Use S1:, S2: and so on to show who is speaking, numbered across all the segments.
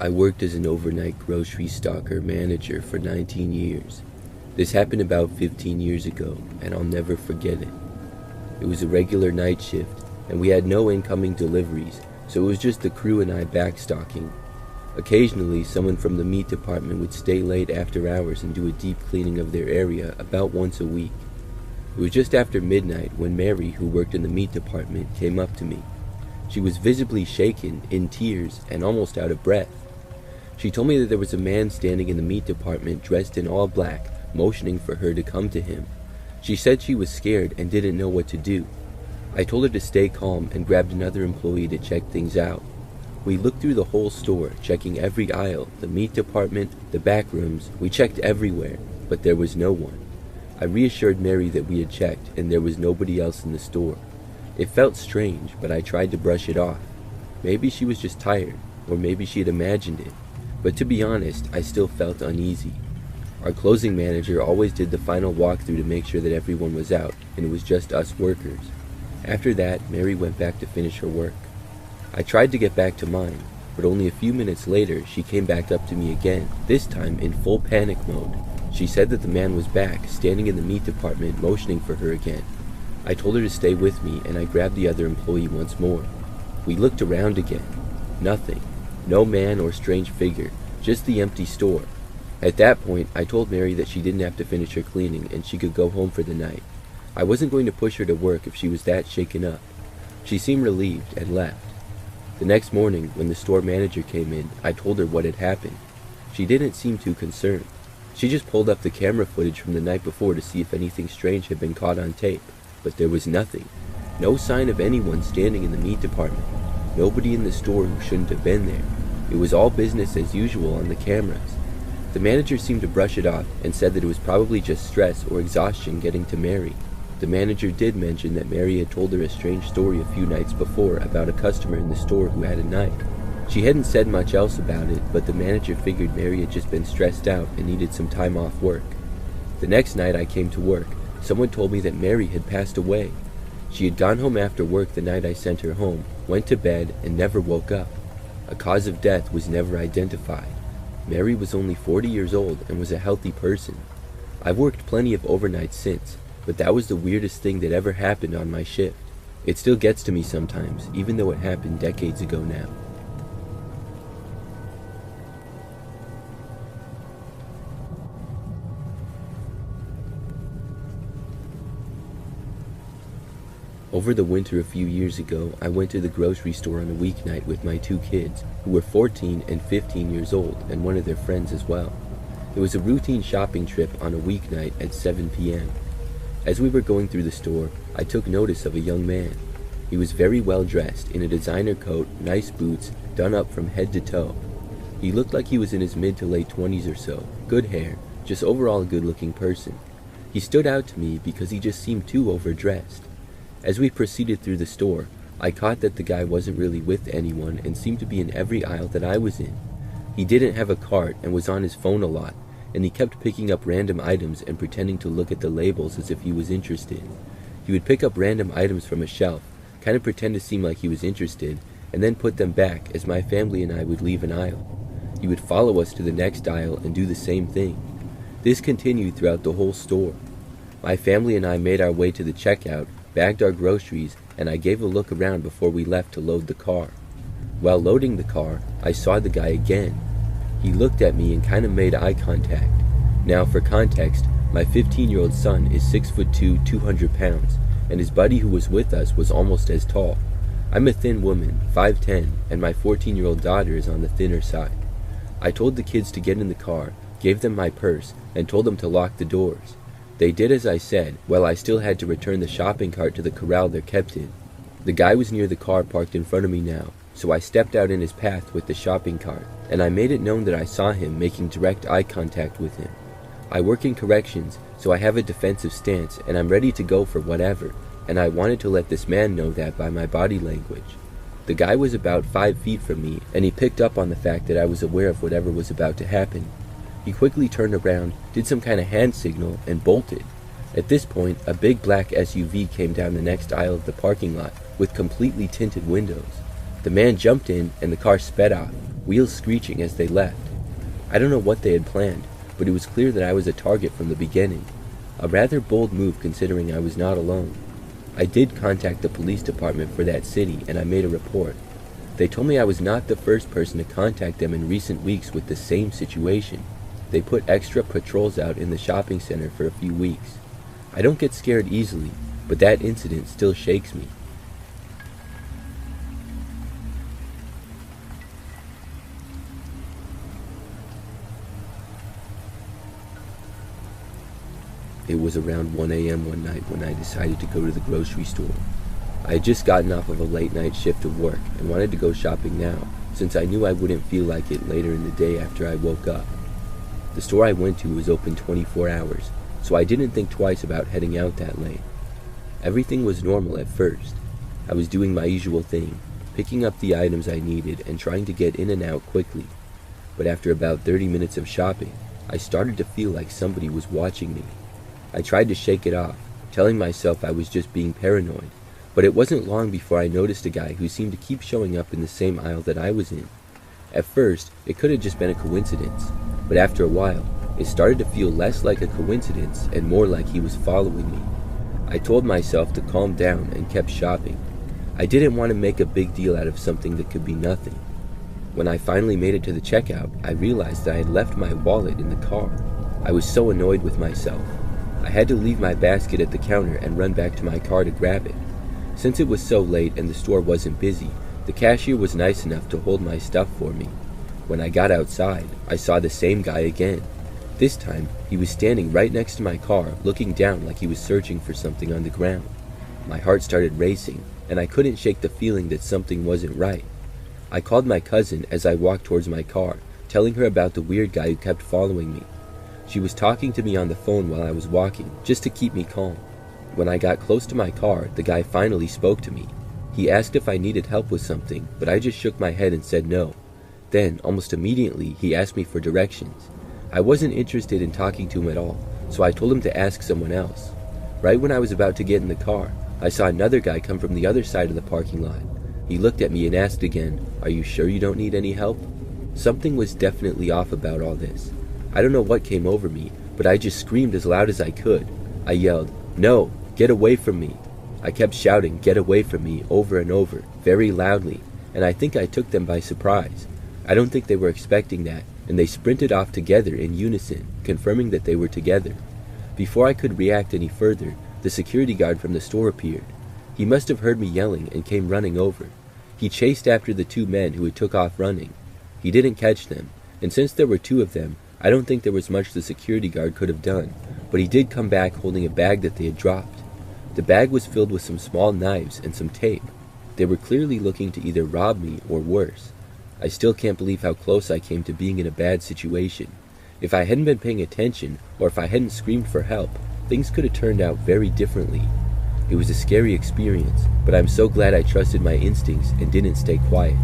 S1: I worked as an overnight grocery stocker manager for 19 years. This happened about 15 years ago, and I'll never forget it. It was a regular night shift, and we had no incoming deliveries, so it was just the crew and I backstocking. Occasionally, someone from the meat department would stay late after hours and do a deep cleaning of their area about once a week. It was just after midnight when Mary, who worked in the meat department, came up to me. She was visibly shaken, in tears, and almost out of breath. She told me that there was a man standing in the meat department dressed in all black, motioning for her to come to him. She said she was scared and didn't know what to do. I told her to stay calm and grabbed another employee to check things out. We looked through the whole store, checking every aisle, the meat department, the back rooms. We checked everywhere, but there was no one. I reassured Mary that we had checked and there was nobody else in the store. It felt strange, but I tried to brush it off. Maybe she was just tired, or maybe she had imagined it. But to be honest, I still felt uneasy. Our closing manager always did the final walkthrough to make sure that everyone was out, and it was just us workers. After that, Mary went back to finish her work. I tried to get back to mine, but only a few minutes later, she came back up to me again, this time in full panic mode. She said that the man was back, standing in the meat department, motioning for her again. I told her to stay with me, and I grabbed the other employee once more. We looked around again. Nothing. No man or strange figure, just the empty store. At that point, I told Mary that she didn't have to finish her cleaning and she could go home for the night. I wasn't going to push her to work if she was that shaken up. She seemed relieved and left. The next morning, when the store manager came in, I told her what had happened. She didn't seem too concerned. She just pulled up the camera footage from the night before to see if anything strange had been caught on tape, but there was nothing. No sign of anyone standing in the meat department. Nobody in the store who shouldn't have been there. It was all business as usual on the cameras. The manager seemed to brush it off and said that it was probably just stress or exhaustion getting to Mary. The manager did mention that Mary had told her a strange story a few nights before about a customer in the store who had a knife. She hadn't said much else about it, but the manager figured Mary had just been stressed out and needed some time off work. The next night I came to work, someone told me that Mary had passed away. She had gone home after work the night I sent her home, went to bed, and never woke up. A cause of death was never identified. Mary was only 40 years old and was a healthy person. I've worked plenty of overnights since, but that was the weirdest thing that ever happened on my shift. It still gets to me sometimes, even though it happened decades ago now. Over the winter a few years ago, I went to the grocery store on a weeknight with my two kids, who were 14 and 15 years old, and one of their friends as well. It was a routine shopping trip on a weeknight at 7 p.m. As we were going through the store, I took notice of a young man. He was very well dressed, in a designer coat, nice boots, done up from head to toe. He looked like he was in his mid to late 20s or so, good hair, just overall a good-looking person. He stood out to me because he just seemed too overdressed. As we proceeded through the store, I caught that the guy wasn't really with anyone and seemed to be in every aisle that I was in. He didn't have a cart and was on his phone a lot, and he kept picking up random items and pretending to look at the labels as if he was interested. He would pick up random items from a shelf, kind of pretend to seem like he was interested, and then put them back as my family and I would leave an aisle. He would follow us to the next aisle and do the same thing. This continued throughout the whole store. My family and I made our way to the checkout, bagged our groceries, and I gave a look around before we left to load the car. While loading the car, I saw the guy again. He looked at me and kind of made eye contact. Now, for context, my 15-year-old son is 6'2", 200 pounds, and his buddy who was with us was almost as tall. I'm a thin woman, 5'10", and my 14-year-old daughter is on the thinner side. I told the kids to get in the car, gave them my purse, and told them to lock the doors. They did as I said, while I still had to return the shopping cart to the corral they're kept in. The guy was near the car parked in front of me now, so I stepped out in his path with the shopping cart, and I made it known that I saw him making direct eye contact with him. I work in corrections, so I have a defensive stance, and I'm ready to go for whatever, and I wanted to let this man know that by my body language. The guy was about 5 feet from me, and he picked up on the fact that I was aware of whatever was about to happen. He quickly turned around, did some kind of hand signal, and bolted. At this point, a big black SUV came down the next aisle of the parking lot with completely tinted windows. The man jumped in, and the car sped off. wheels screeching as they left. I don't know what they had planned, but it was clear that I was a target from the beginning. A rather bold move considering I was not alone. I did contact the police department for that city and I made a report. They told me I was not the first person to contact them in recent weeks with the same situation. They put extra patrols out in the shopping center for a few weeks. I don't get scared easily, but that incident still shakes me. It was around 1 a.m. one night when I decided to go to the grocery store. I had just gotten off of a late night shift of work and wanted to go shopping now, since I knew I wouldn't feel like it later in the day after I woke up. The store I went to was open 24 hours, so I didn't think twice about heading out that late. Everything was normal at first. I was doing my usual thing, picking up the items I needed and trying to get in and out quickly. But after about 30 minutes of shopping, I started to feel like somebody was watching me. I tried to shake it off, telling myself I was just being paranoid, but it wasn't long before I noticed a guy who seemed to keep showing up in the same aisle that I was in. At first, it could have just been a coincidence, but after a while, it started to feel less like a coincidence and more like he was following me. I told myself to calm down and kept shopping. I didn't want to make a big deal out of something that could be nothing. When I finally made it to the checkout, I realized that I had left my wallet in the car. I was so annoyed with myself. I had to leave my basket at the counter and run back to my car to grab it. Since it was so late and the store wasn't busy, the cashier was nice enough to hold my stuff for me. When I got outside, I saw the same guy again. This time, he was standing right next to my car, looking down like he was searching for something on the ground. My heart started racing, and I couldn't shake the feeling that something wasn't right. I called my cousin as I walked towards my car, telling her about the weird guy who kept following me. She was talking to me on the phone while I was walking, just to keep me calm. When I got close to my car, the guy finally spoke to me. He asked if I needed help with something, but I just shook my head and said no. Then, almost immediately, he asked me for directions. I wasn't interested in talking to him at all, so I told him to ask someone else. Right when I was about to get in the car, I saw another guy come from the other side of the parking lot. He looked at me and asked again, "Are you sure you don't need any help?" Something was definitely off about all this. I don't know what came over me, but I just screamed as loud as I could. I yelled, "No! Get away from me!" I kept shouting, "Get away from me," over and over, very loudly, and I think I took them by surprise. I don't think they were expecting that, and they sprinted off together in unison, confirming that they were together. Before I could react any further, the security guard from the store appeared. He must have heard me yelling and came running over. He chased after the two men who had took off running. He didn't catch them, and since there were two of them, I don't think there was much the security guard could have done, but he did come back holding a bag that they had dropped. The bag was filled with some small knives and some tape. They were clearly looking to either rob me or worse. I still can't believe how close I came to being in a bad situation. If I hadn't been paying attention, or if I hadn't screamed for help, things could have turned out very differently. It was a scary experience, but I'm so glad I trusted my instincts and didn't stay quiet.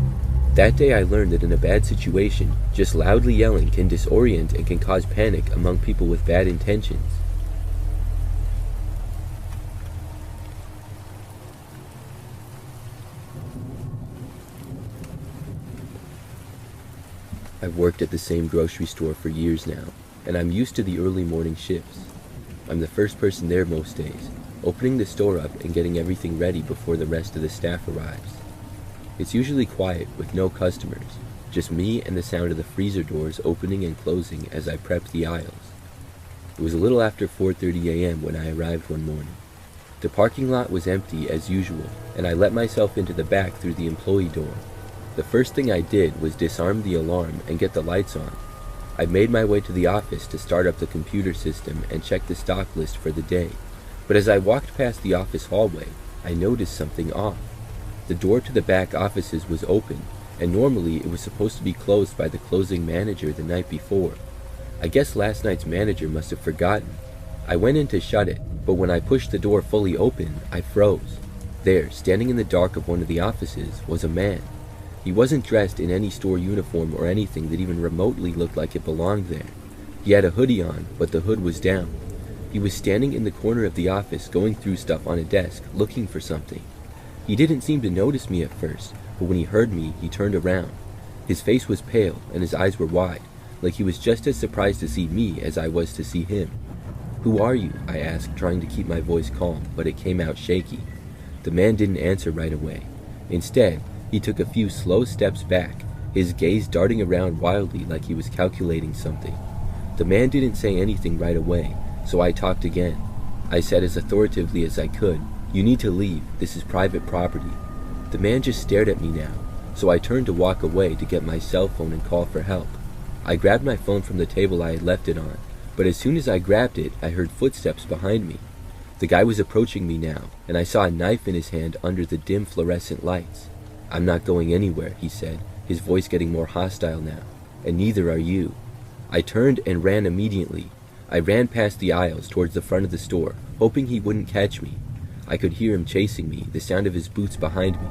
S1: That day I learned that in a bad situation, just loudly yelling can disorient and can cause panic among people with bad intentions. I've worked at the same grocery store for years now, and I'm used to the early morning shifts. I'm the first person there most days, opening the store up and getting everything ready before the rest of the staff arrives. It's usually quiet with no customers, just me and the sound of the freezer doors opening and closing as I prepped the aisles. It was a little after 4:30 a.m. when I arrived one morning. The parking lot was empty as usual, and I let myself into the back through the employee door. The first thing I did was disarm the alarm and get the lights on. I made my way to the office to start up the computer system and check the stock list for the day, but as I walked past the office hallway, I noticed something off. The door to the back offices was open, and normally it was supposed to be closed by the closing manager the night before. I guess last night's manager must have forgotten. I went in to shut it, but when I pushed the door fully open, I froze. There, standing in the dark of one of the offices, was a man. He wasn't dressed in any store uniform or anything that even remotely looked like it belonged there. He had a hoodie on, but the hood was down. He was standing in the corner of the office going through stuff on a desk, looking for something. He didn't seem to notice me at first, but when he heard me, he turned around. His face was pale and his eyes were wide, like he was just as surprised to see me as I was to see him. "Who are you?" I asked, trying to keep my voice calm, but it came out shaky. The man didn't answer right away. Instead, he took a few slow steps back, his gaze darting around wildly like he was calculating something. The man didn't say anything right away, so I talked again. I said as authoritatively as I could, "You need to leave, this is private property." The man just stared at me now, so I turned to walk away to get my cell phone and call for help. I grabbed my phone from the table I had left it on, but as soon as I grabbed it, I heard footsteps behind me. The guy was approaching me now, and I saw a knife in his hand under the dim fluorescent lights. "I'm not going anywhere," he said, his voice getting more hostile now, "and neither are you." I turned and ran immediately. I ran past the aisles towards the front of the store, hoping he wouldn't catch me. I could hear him chasing me, the sound of his boots behind me.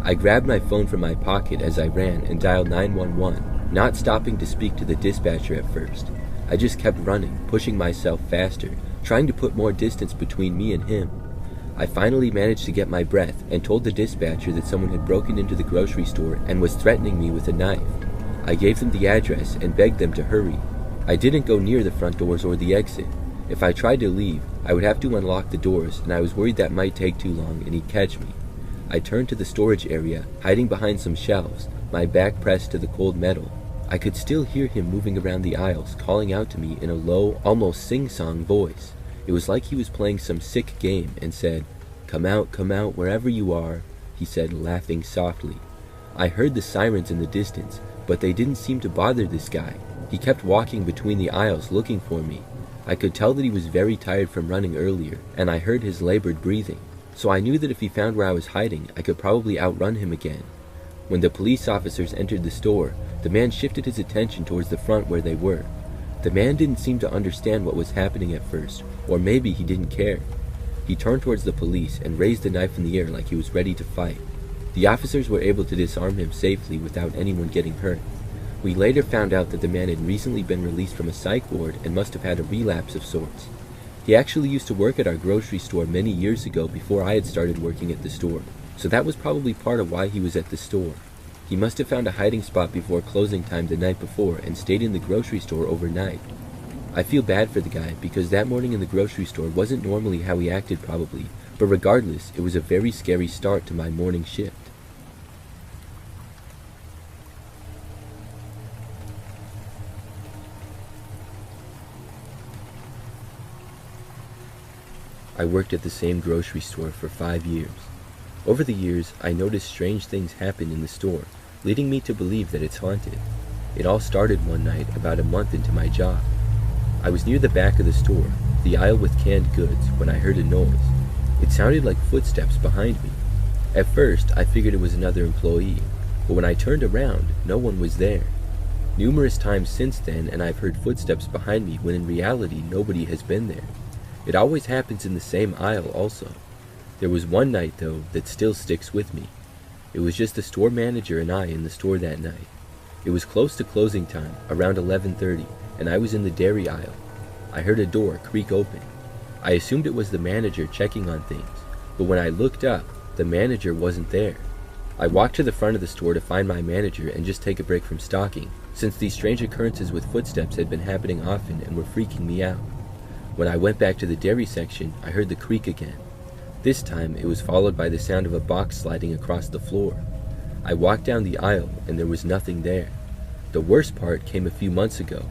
S1: I grabbed my phone from my pocket as I ran and dialed 911, not stopping to speak to the dispatcher at first. I just kept running, pushing myself faster, trying to put more distance between me and him. I finally managed to get my breath and told the dispatcher that someone had broken into the grocery store and was threatening me with a knife. I gave them the address and begged them to hurry. I didn't go near the front doors or the exit. If I tried to leave, I would have to unlock the doors, and I was worried that might take too long and he'd catch me. I turned to the storage area, hiding behind some shelves, my back pressed to the cold metal. I could still hear him moving around the aisles, calling out to me in a low, almost sing-song voice. It was like he was playing some sick game and said, come out, wherever you are," he said, laughing softly. I heard the sirens in the distance, but they didn't seem to bother this guy. He kept walking between the aisles looking for me. I could tell that he was very tired from running earlier, and I heard his labored breathing, so I knew that if he found where I was hiding, I could probably outrun him again. When the police officers entered the store, the man shifted his attention towards the front where they were. The man didn't seem to understand what was happening at first, or maybe he didn't care. He turned towards the police and raised the knife in the air like he was ready to fight. The officers were able to disarm him safely without anyone getting hurt. We later found out that the man had recently been released from a psych ward and must have had a relapse of sorts. He actually used to work at our grocery store many years ago before I had started working at the store, so that was probably part of why he was at the store. He must have found a hiding spot before closing time the night before and stayed in the grocery store overnight. I feel bad for the guy because that morning in the grocery store wasn't normally how he acted probably, but regardless, it was a very scary start to my morning shift. I worked at the same grocery store for 5 years. Over the years, I noticed strange things happen in the store, leading me to believe that it's haunted. It all started one night about a month into my job. I was near the back of the store, the aisle with canned goods, when I heard a noise. It sounded like footsteps behind me. At first, I figured it was another employee, but when I turned around, no one was there. Numerous times since then, and I've heard footsteps behind me when in reality nobody has been there. It always happens in the same aisle also. There was one night, though, that still sticks with me. It was just the store manager and I in the store that night. It was close to closing time, around 11:30, and I was in the dairy aisle. I heard a door creak open. I assumed it was the manager checking on things, but when I looked up, the manager wasn't there. I walked to the front of the store to find my manager and just take a break from stocking, since these strange occurrences with footsteps had been happening often and were freaking me out. When I went back to the dairy section, I heard the creak again. This time, it was followed by the sound of a box sliding across the floor. I walked down the aisle, and there was nothing there. The worst part came a few months ago.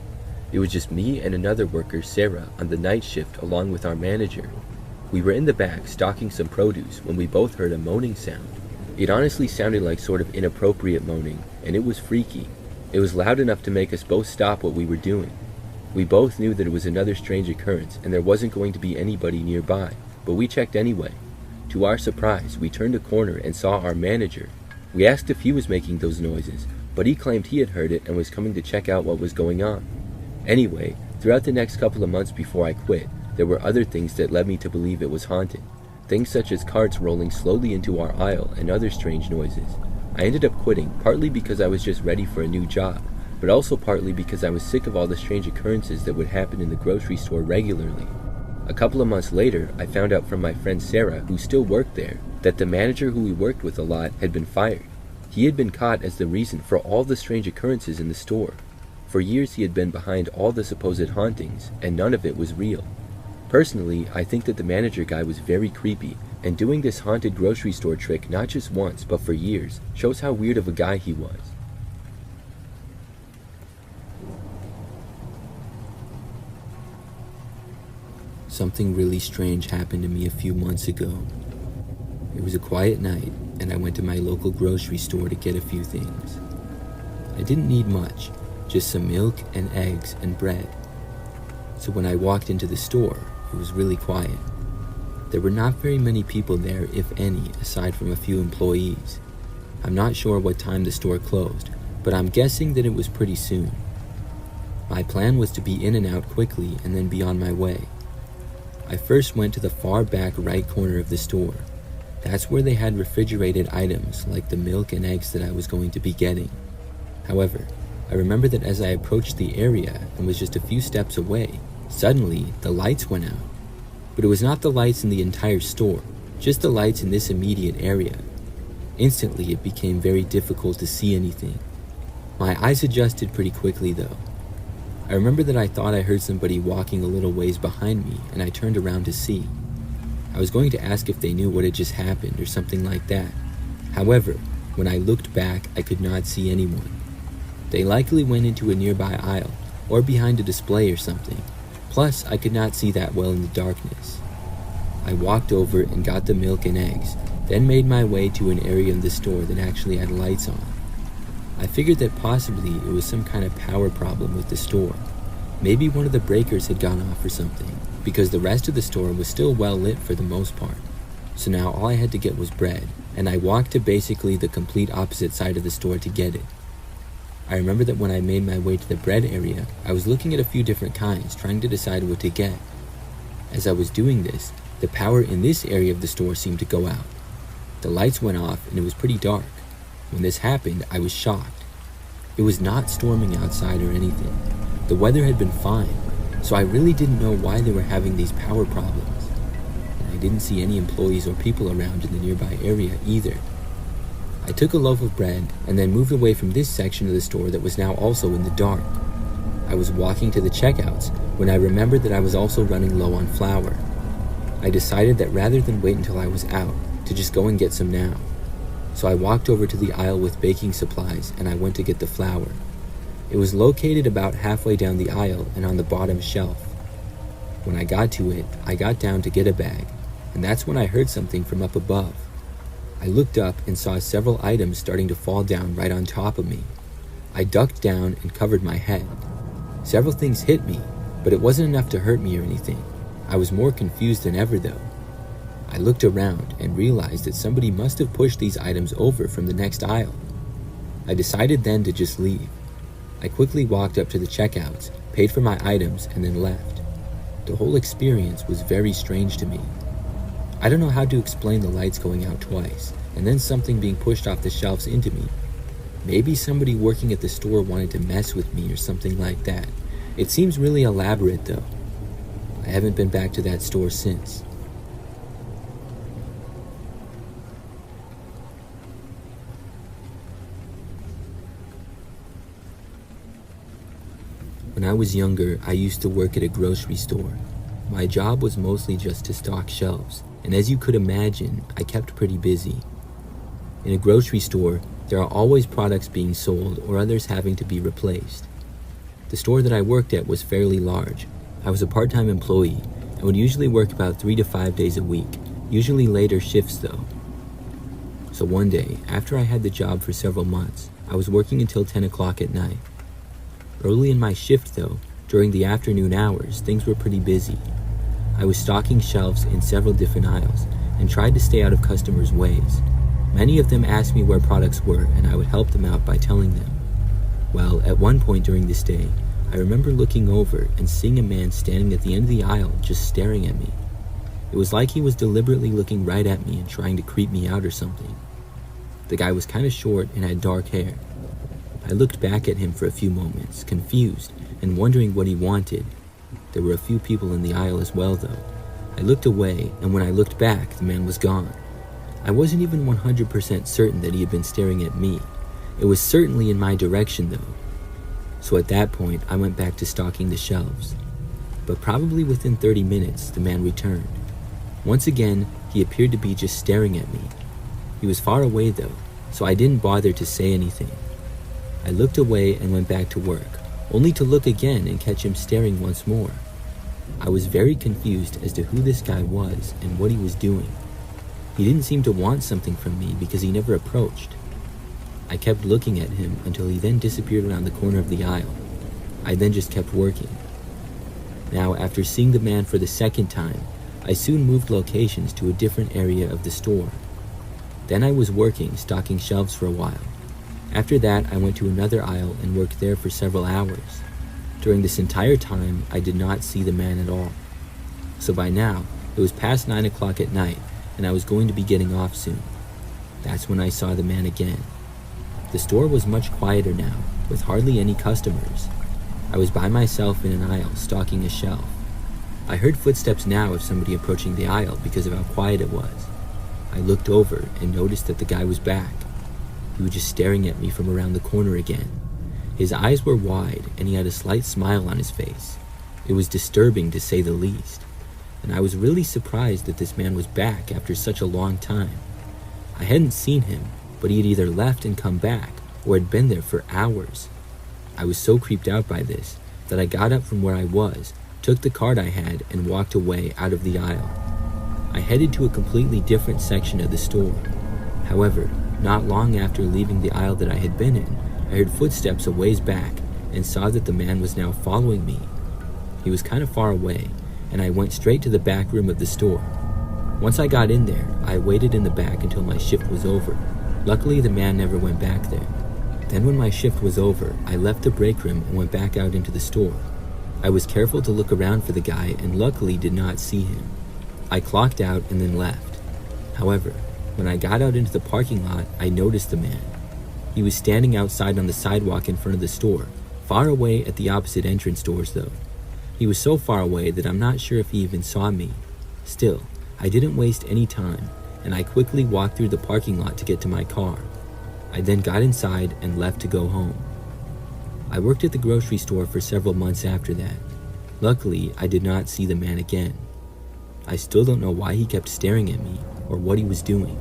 S1: It was just me and another worker, Sarah, on the night shift along with our manager. We were in the back stocking some produce when we both heard a moaning sound. It honestly sounded like sort of inappropriate moaning, and it was freaky. It was loud enough to make us both stop what we were doing. We both knew that it was another strange occurrence and there wasn't going to be anybody nearby, but we checked anyway. To our surprise, we turned a corner and saw our manager. We asked if he was making those noises, but he claimed he had heard it and was coming to check out what was going on. Anyway, throughout the next couple of months before I quit, there were other things that led me to believe it was haunted. Things such as carts rolling slowly into our aisle and other strange noises. I ended up quitting partly because I was just ready for a new job, but also partly because I was sick of all the strange occurrences that would happen in the grocery store regularly. A couple of months later, I found out from my friend Sarah, who still worked there, that the manager who we worked with a lot had been fired. He had been caught as the reason for all the strange occurrences in the store. For years he had been behind all the supposed hauntings, and none of it was real. Personally, I think that the manager guy was very creepy, and doing this haunted grocery store trick not just once, but for years, shows how weird of a guy he was. Something really strange happened to me a few months ago. It was a quiet night, and I went to my local grocery store to get a few things. I didn't need much, just some milk and eggs and bread. So when I walked into the store, it was really quiet. There were not very many people there, if any, aside from a few employees. I'm not sure what time the store closed, but I'm guessing that it was pretty soon. My plan was to be in and out quickly and then be on my way. I first went to the far back right corner of the store. That's where they had refrigerated items like the milk and eggs that I was going to be getting. However, I remember that as I approached the area and was just a few steps away, suddenly the lights went out. But it was not the lights in the entire store, just the lights in this immediate area. Instantly, it became very difficult to see anything. My eyes adjusted pretty quickly though. I remember that I thought I heard somebody walking a little ways behind me, and I turned around to see. I was going to ask if they knew what had just happened or something like that. However, when I looked back, I could not see anyone. They likely went into a nearby aisle or behind a display or something. Plus, I could not see that well in the darkness. I walked over and got the milk and eggs, then made my way to an area in the store that actually had lights on. I figured that possibly it was some kind of power problem with the store. Maybe one of the breakers had gone off or something, because the rest of the store was still well lit for the most part. So now all I had to get was bread, and I walked to basically the complete opposite side of the store to get it. I remember that when I made my way to the bread area, I was looking at a few different kinds, trying to decide what to get. As I was doing this, the power in this area of the store seemed to go out. The lights went off and it was pretty dark. When this happened, I was shocked. It was not storming outside or anything. The weather had been fine, so I really didn't know why they were having these power problems. And I didn't see any employees or people around in the nearby area either. I took a loaf of bread and then moved away from this section of the store that was now also in the dark. I was walking to the checkouts when I remembered that I was also running low on flour. I decided that rather than wait until I was out, to just go and get some now. So I walked over to the aisle with baking supplies and I went to get the flour. It was located about halfway down the aisle and on the bottom shelf. When I got to it, I got down to get a bag, and that's when I heard something from up above. I looked up and saw several items starting to fall down right on top of me. I ducked down and covered my head. Several things hit me, but it wasn't enough to hurt me or anything. I was more confused than ever though. I looked around and realized that somebody must have pushed these items over from the next aisle. I decided then to just leave. I quickly walked up to the checkouts, paid for my items, and then left. The whole experience was very strange to me. I don't know how to explain the lights going out twice, and then something being pushed off the shelves into me. Maybe somebody working at the store wanted to mess with me or something like that. It seems really elaborate though. I haven't been back to that store since. When I was younger, I used to work at a grocery store. My job was mostly just to stock shelves, and as you could imagine, I kept pretty busy. In a grocery store, there are always products being sold or others having to be replaced. The store that I worked at was fairly large. I was a part-time employee and would usually work about 3 to 5 days a week, usually later shifts though. So one day, after I had the job for several months, I was working until 10 o'clock at night. Early in my shift though, during the afternoon hours, things were pretty busy. I was stocking shelves in several different aisles and tried to stay out of customers' ways. Many of them asked me where products were and I would help them out by telling them. Well, at one point during this day, I remember looking over and seeing a man standing at the end of the aisle just staring at me. It was like he was deliberately looking right at me and trying to creep me out or something. The guy was kind of short and had dark hair. I looked back at him for a few moments, confused and wondering what he wanted. There were a few people in the aisle as well though. I looked away, and when I looked back, the man was gone. I wasn't even 100% certain that he had been staring at me. It was certainly in my direction though. So at that point, I went back to stocking the shelves. But probably within 30 minutes, the man returned. Once again, he appeared to be just staring at me. He was far away though, so I didn't bother to say anything. I looked away and went back to work, only to look again and catch him staring once more. I was very confused as to who this guy was and what he was doing. He didn't seem to want something from me because he never approached. I kept looking at him until he then disappeared around the corner of the aisle. I then just kept working. Now, after seeing the man for the second time, I soon moved locations to a different area of the store. Then I was working, stocking shelves for a while. After that, I went to another aisle and worked there for several hours. During this entire time, I did not see the man at all. So by now, it was past 9 o'clock at night, and I was going to be getting off soon. That's when I saw the man again. The store was much quieter now, with hardly any customers. I was by myself in an aisle, stocking a shelf. I heard footsteps now of somebody approaching the aisle because of how quiet it was. I looked over and noticed that the guy was back. He was just staring at me from around the corner again. His eyes were wide and he had a slight smile on his face. It was disturbing to say the least. And I was really surprised that this man was back after such a long time. I hadn't seen him, but he had either left and come back or had been there for hours. I was so creeped out by this that I got up from where I was, took the card I had, and walked away out of the aisle. I headed to a completely different section of the store. However, not long after leaving the aisle that I had been in, I heard footsteps a ways back and saw that the man was now following me. He was kind of far away, and I went straight to the back room of the store. Once I got in there, I waited in the back until my shift was over. Luckily, the man never went back there. Then when my shift was over, I left the break room and went back out into the store. I was careful to look around for the guy and luckily did not see him. I clocked out and then left. However, when I got out into the parking lot, I noticed the man. He was standing outside on the sidewalk in front of the store, far away at the opposite entrance doors though. He was so far away that I'm not sure if he even saw me. Still, I didn't waste any time, and I quickly walked through the parking lot to get to my car. I then got inside and left to go home. I worked at the grocery store for several months after that. Luckily, I did not see the man again. I still don't know why he kept staring at me or what he was doing.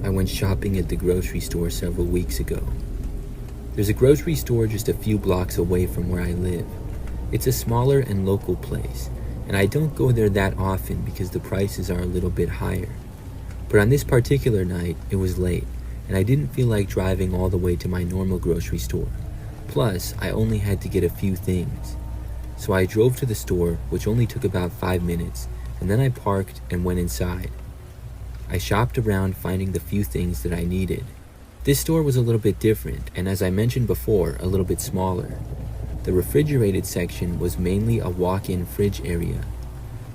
S1: I went shopping at the grocery store several weeks ago. There's a grocery store just a few blocks away from where I live. It's a smaller and local place, and I don't go there that often because the prices are a little bit higher. But on this particular night, it was late, and I didn't feel like driving all the way to my normal grocery store. Plus, I only had to get a few things. So I drove to the store, which only took about 5 minutes, and then I parked and went inside. I shopped around finding the few things that I needed. This store was a little bit different, and as I mentioned before, a little bit smaller. The refrigerated section was mainly a walk-in fridge area.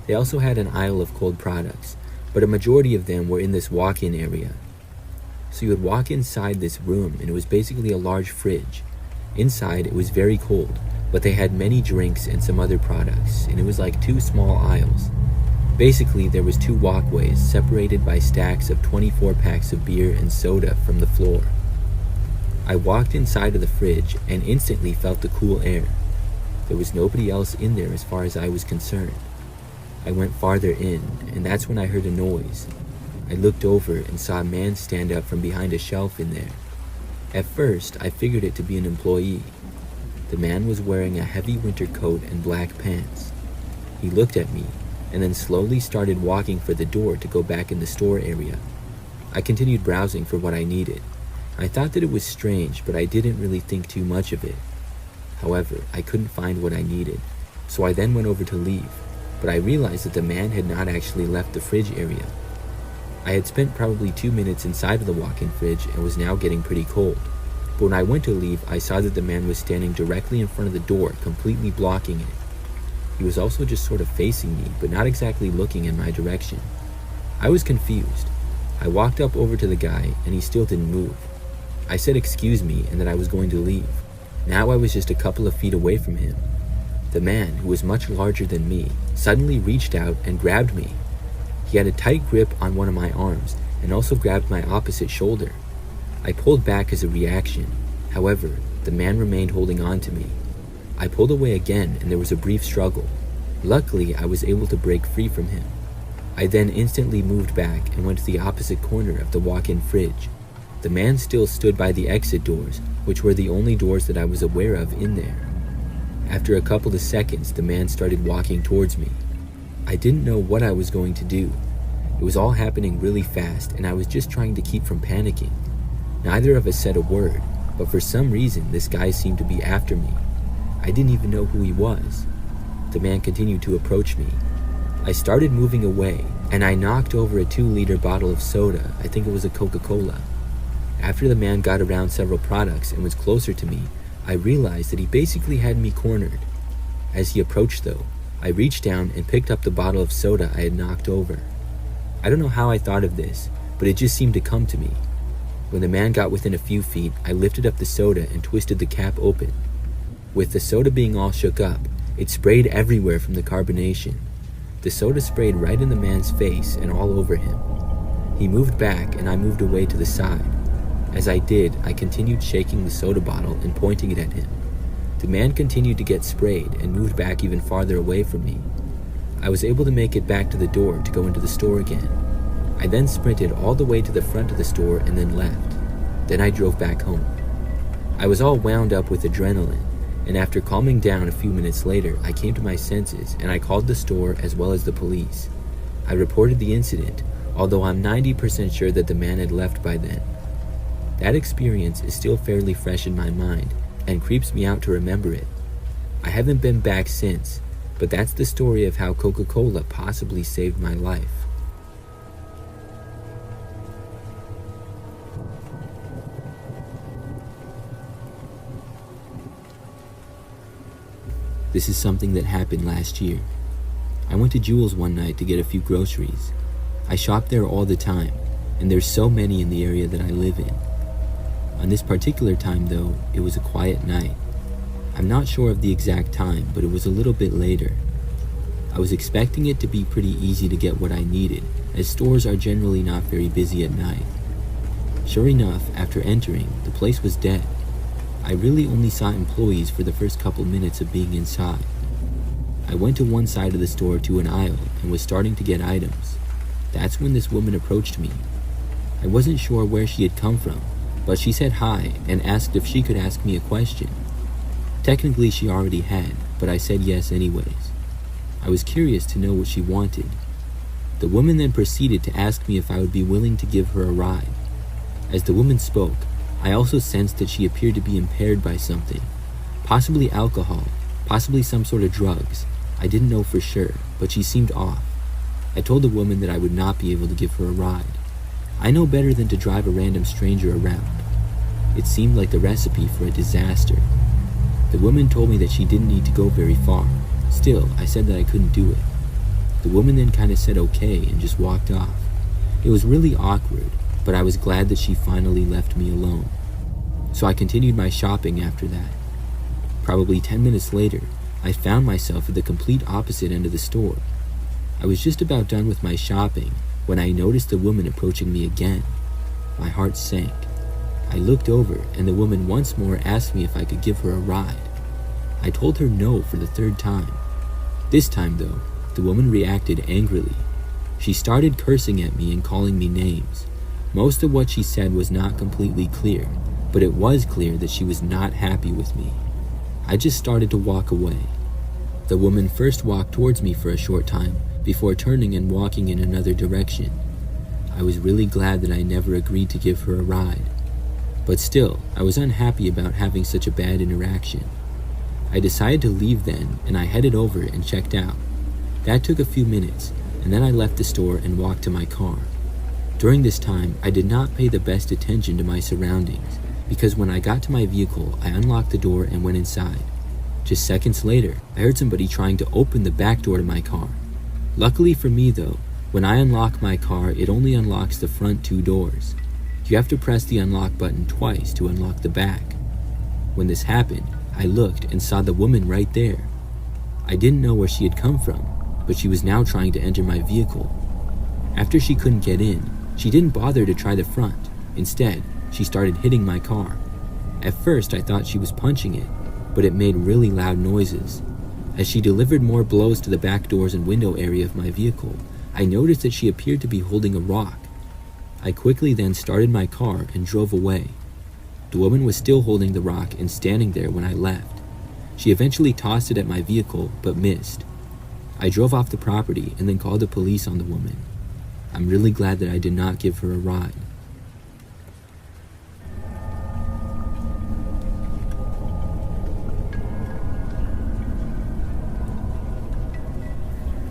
S1: They also had an aisle of cold products, but a majority of them were in this walk-in area. So you would walk inside this room and it was basically a large fridge. Inside it was very cold, but they had many drinks and some other products, and it was like 2 small aisles. Basically, there was 2 walkways separated by stacks of 24 packs of beer and soda from the floor. I walked inside of the fridge and instantly felt the cool air. There was nobody else in there as far as I was concerned. I went farther in, and that's when I heard a noise. I looked over and saw a man stand up from behind a shelf in there. At first, I figured it to be an employee. The man was wearing a heavy winter coat and black pants. He looked at me, and then slowly started walking for the door to go back in the store area. I continued browsing for what I needed. I thought that it was strange, but I didn't really think too much of it. However, I couldn't find what I needed, so I then went over to leave, but I realized that the man had not actually left the fridge area. I had spent probably 2 minutes inside of the walk-in fridge and was now getting pretty cold. But when I went to leave, I saw that the man was standing directly in front of the door, completely blocking it. He was also just sort of facing me, but not exactly looking in my direction. I was confused. I walked up over to the guy, and he still didn't move. I said excuse me and that I was going to leave. Now I was just a couple of feet away from him. The man, who was much larger than me, suddenly reached out and grabbed me. He had a tight grip on one of my arms and also grabbed my opposite shoulder. I pulled back as a reaction. However, the man remained holding on to me. I pulled away again and there was a brief struggle. Luckily, I was able to break free from him. I then instantly moved back and went to the opposite corner of the walk-in fridge. The man still stood by the exit doors, which were the only doors that I was aware of in there. After a couple of seconds, the man started walking towards me. I didn't know what I was going to do. It was all happening really fast and I was just trying to keep from panicking. Neither of us said a word, but for some reason this guy seemed to be after me. I didn't even know who he was. The man continued to approach me. I started moving away and I knocked over a 2-liter bottle of soda. I think it was a Coca-Cola. After the man got around several products and was closer to me, I realized that he basically had me cornered. As he approached though, I reached down and picked up the bottle of soda I had knocked over. I don't know how I thought of this, but it just seemed to come to me. When the man got within a few feet, I lifted up the soda and twisted the cap open. With the soda being all shook up, it sprayed everywhere from the carbonation. The soda sprayed right in the man's face and all over him. He moved back and I moved away to the side. As I did, I continued shaking the soda bottle and pointing it at him. The man continued to get sprayed and moved back even farther away from me. I was able to make it back to the door to go into the store again. I then sprinted all the way to the front of the store and then left. Then I drove back home. I was all wound up with adrenaline, and after calming down a few minutes later, I came to my senses and I called the store as well as the police. I reported the incident, although I'm 90% sure that the man had left by then. That experience is still fairly fresh in my mind and creeps me out to remember it. I haven't been back since, but that's the story of how Coca-Cola possibly saved my life. This is something that happened last year. I went to Jewel's one night to get a few groceries. I shop there all the time, and there's so many in the area that I live in. On this particular time though, it was a quiet night. I'm not sure of the exact time, but it was a little bit later. I was expecting it to be pretty easy to get what I needed, as stores are generally not very busy at night. Sure enough, after entering, the place was dead. I really only saw employees for the first couple minutes of being inside. I went to one side of the store to an aisle and was starting to get items. That's when this woman approached me. I wasn't sure where she had come from, but she said hi and asked if she could ask me a question. Technically she already had, but I said yes anyways. I was curious to know what she wanted. The woman then proceeded to ask me if I would be willing to give her a ride. As the woman spoke, I also sensed that she appeared to be impaired by something. Possibly alcohol, possibly some sort of drugs. I didn't know for sure, but she seemed off. I told the woman that I would not be able to give her a ride. I know better than to drive a random stranger around. It seemed like the recipe for a disaster. The woman told me that she didn't need to go very far. Still, I said that I couldn't do it. The woman then kind of said okay and just walked off. It was really awkward, but I was glad that she finally left me alone. So I continued my shopping after that. Probably 10 minutes later, I found myself at the complete opposite end of the store. I was just about done with my shopping when I noticed the woman approaching me again. My heart sank. I looked over and the woman once more asked me if I could give her a ride. I told her no for the third time. This time though, the woman reacted angrily. She started cursing at me and calling me names. Most of what she said was not completely clear, but it was clear that she was not happy with me. I just started to walk away. The woman first walked towards me for a short time before turning and walking in another direction. I was really glad that I never agreed to give her a ride. But still, I was unhappy about having such a bad interaction. I decided to leave then, and I headed over and checked out. That took a few minutes, and then I left the store and walked to my car. During this time, I did not pay the best attention to my surroundings, because when I got to my vehicle, I unlocked the door and went inside. Just seconds later, I heard somebody trying to open the back door to my car. Luckily for me though, when I unlock my car, it only unlocks the front 2 doors. You have to press the unlock button twice to unlock the back. When this happened, I looked and saw the woman right there. I didn't know where she had come from, but she was now trying to enter my vehicle. After she couldn't get in, she didn't bother to try the front. Instead, she started hitting my car. At first, I thought she was punching it, but it made really loud noises. As she delivered more blows to the back doors and window area of my vehicle, I noticed that she appeared to be holding a rock. I quickly then started my car and drove away. The woman was still holding the rock and standing there when I left. She eventually tossed it at my vehicle, but missed. I drove off the property and then called the police on the woman. I'm really glad that I did not give her a ride.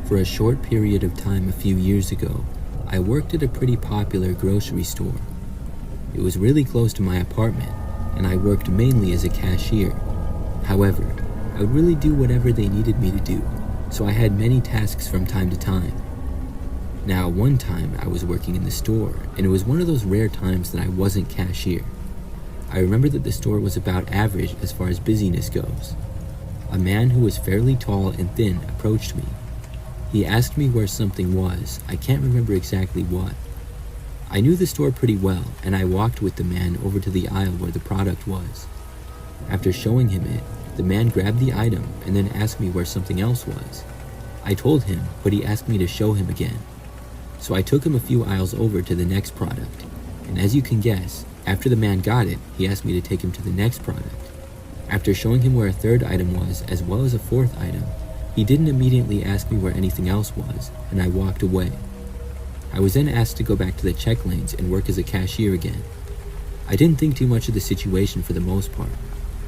S1: For a short period of time a few years ago, I worked at a pretty popular grocery store. It was really close to my apartment, and I worked mainly as a cashier. However, I would really do whatever they needed me to do, so I had many tasks from time to time. Now, one time I was working in the store, and it was one of those rare times that I wasn't cashier. I remember that the store was about average as far as busyness goes. A man who was fairly tall and thin approached me. He asked me where something was. I can't remember exactly what. I knew the store pretty well, and I walked with the man over to the aisle where the product was. After showing him it, the man grabbed the item and then asked me where something else was. I told him, but he asked me to show him again. So I took him a few aisles over to the next product, and as you can guess, after the man got it, he asked me to take him to the next product. After showing him where a third item was, as well as a fourth item, he didn't immediately ask me where anything else was, and I walked away. I was then asked to go back to the check lanes and work as a cashier again. I didn't think too much of the situation for the most part.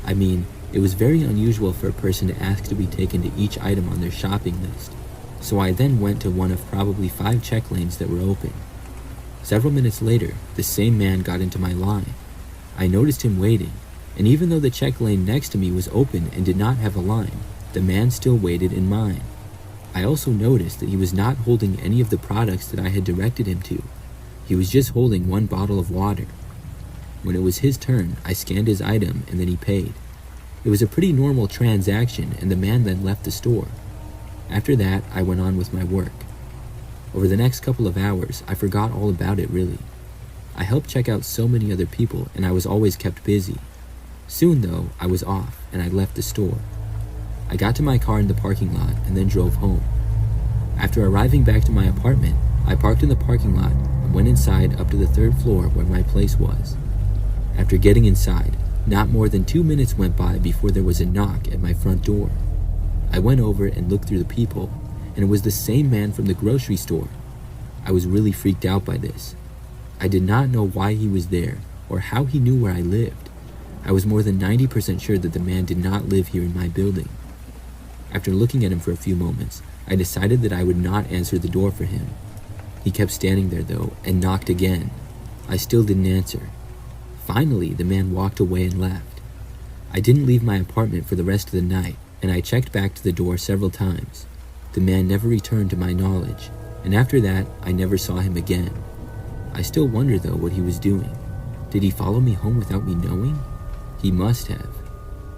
S1: I mean, it was very unusual for a person to ask to be taken to each item on their shopping list, so I then went to one of probably 5 check lanes that were open. Several minutes later, the same man got into my line. I noticed him waiting, and even though the check lane next to me was open and did not have a line, the man still waited in mine. I also noticed that he was not holding any of the products that I had directed him to. He was just holding one bottle of water. When it was his turn, I scanned his item and then he paid. It was a pretty normal transaction, and the man then left the store. After that, I went on with my work. Over the next couple of hours, I forgot all about it really. I helped check out so many other people, and I was always kept busy. Soon though, I was off and I left the store. I got to my car in the parking lot and then drove home. After arriving back to my apartment, I parked in the parking lot and went inside up to the 3rd floor where my place was. After getting inside, not more than 2 minutes went by before there was a knock at my front door. I went over and looked through the people, and it was the same man from the grocery store. I was really freaked out by this. I did not know why he was there or how he knew where I lived. I was more than 90% sure that the man did not live here in my building. After looking at him for a few moments, I decided that I would not answer the door for him. He kept standing there though and knocked again. I still didn't answer. Finally, the man walked away and left. I didn't leave my apartment for the rest of the night, and I checked back to the door several times. The man never returned to my knowledge, and after that, I never saw him again. I still wonder though what he was doing. Did he follow me home without me knowing? He must have.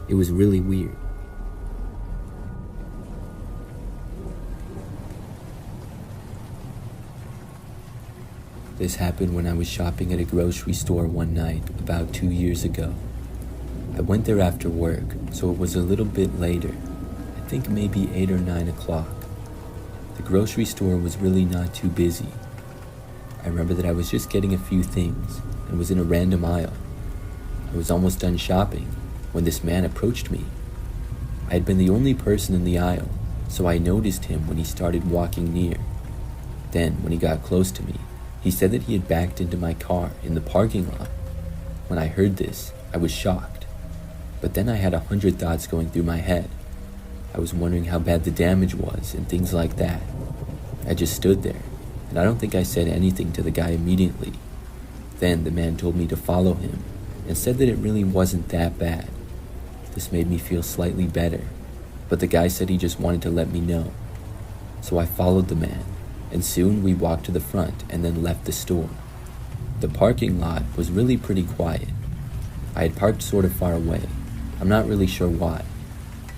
S1: It was really weird. This happened when I was shopping at a grocery store one night about 2 years ago. I went there after work, so it was a little bit later. I think maybe 8 or 9 o'clock. The grocery store was really not too busy. I remember that I was just getting a few things and was in a random aisle. I was almost done shopping when this man approached me. I had been the only person in the aisle, so I noticed him when he started walking near. Then, when he got close to me, he said that he had backed into my car in the parking lot. When I heard this, I was shocked. But then I had 100 thoughts going through my head. I was wondering how bad the damage was and things like that. I just stood there, and I don't think I said anything to the guy immediately. Then the man told me to follow him and said that it really wasn't that bad. This made me feel slightly better, but the guy said he just wanted to let me know. So I followed the man, and soon we walked to the front and then left the store. The parking lot was really pretty quiet. I had parked sort of far away, I'm not really sure why.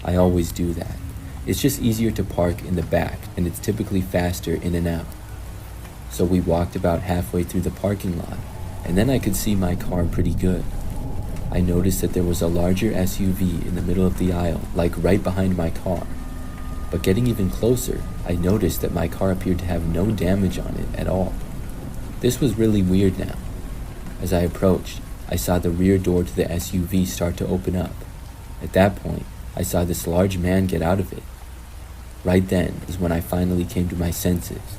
S1: I always do that. It's just easier to park in the back, and it's typically faster in and out. So we walked about halfway through the parking lot, and then I could see my car pretty good. I noticed that there was a larger SUV in the middle of the aisle, like right behind my car. But getting even closer, I noticed that my car appeared to have no damage on it at all. This was really weird now. As I approached, I saw the rear door to the SUV start to open up. At that point, I saw this large man get out of it. Right then is when I finally came to my senses.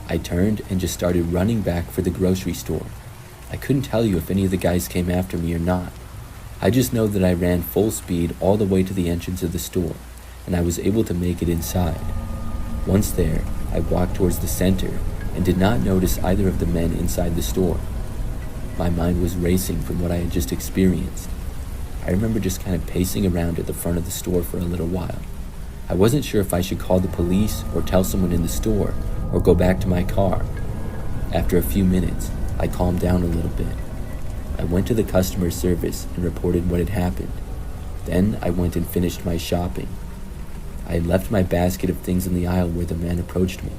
S1: I turned and just started running back for the grocery store. I couldn't tell you if any of the guys came after me or not. I just know that I ran full speed all the way to the entrance of the store, and I was able to make it inside. Once there, I walked towards the center and did not notice either of the men inside the store. My mind was racing from what I had just experienced. I remember just kind of pacing around at the front of the store for a little while. I wasn't sure if I should call the police or tell someone in the store or go back to my car. After a few minutes, I calmed down a little bit. I went to the customer service and reported what had happened. Then I went and finished my shopping. I had left my basket of things in the aisle where the man approached me,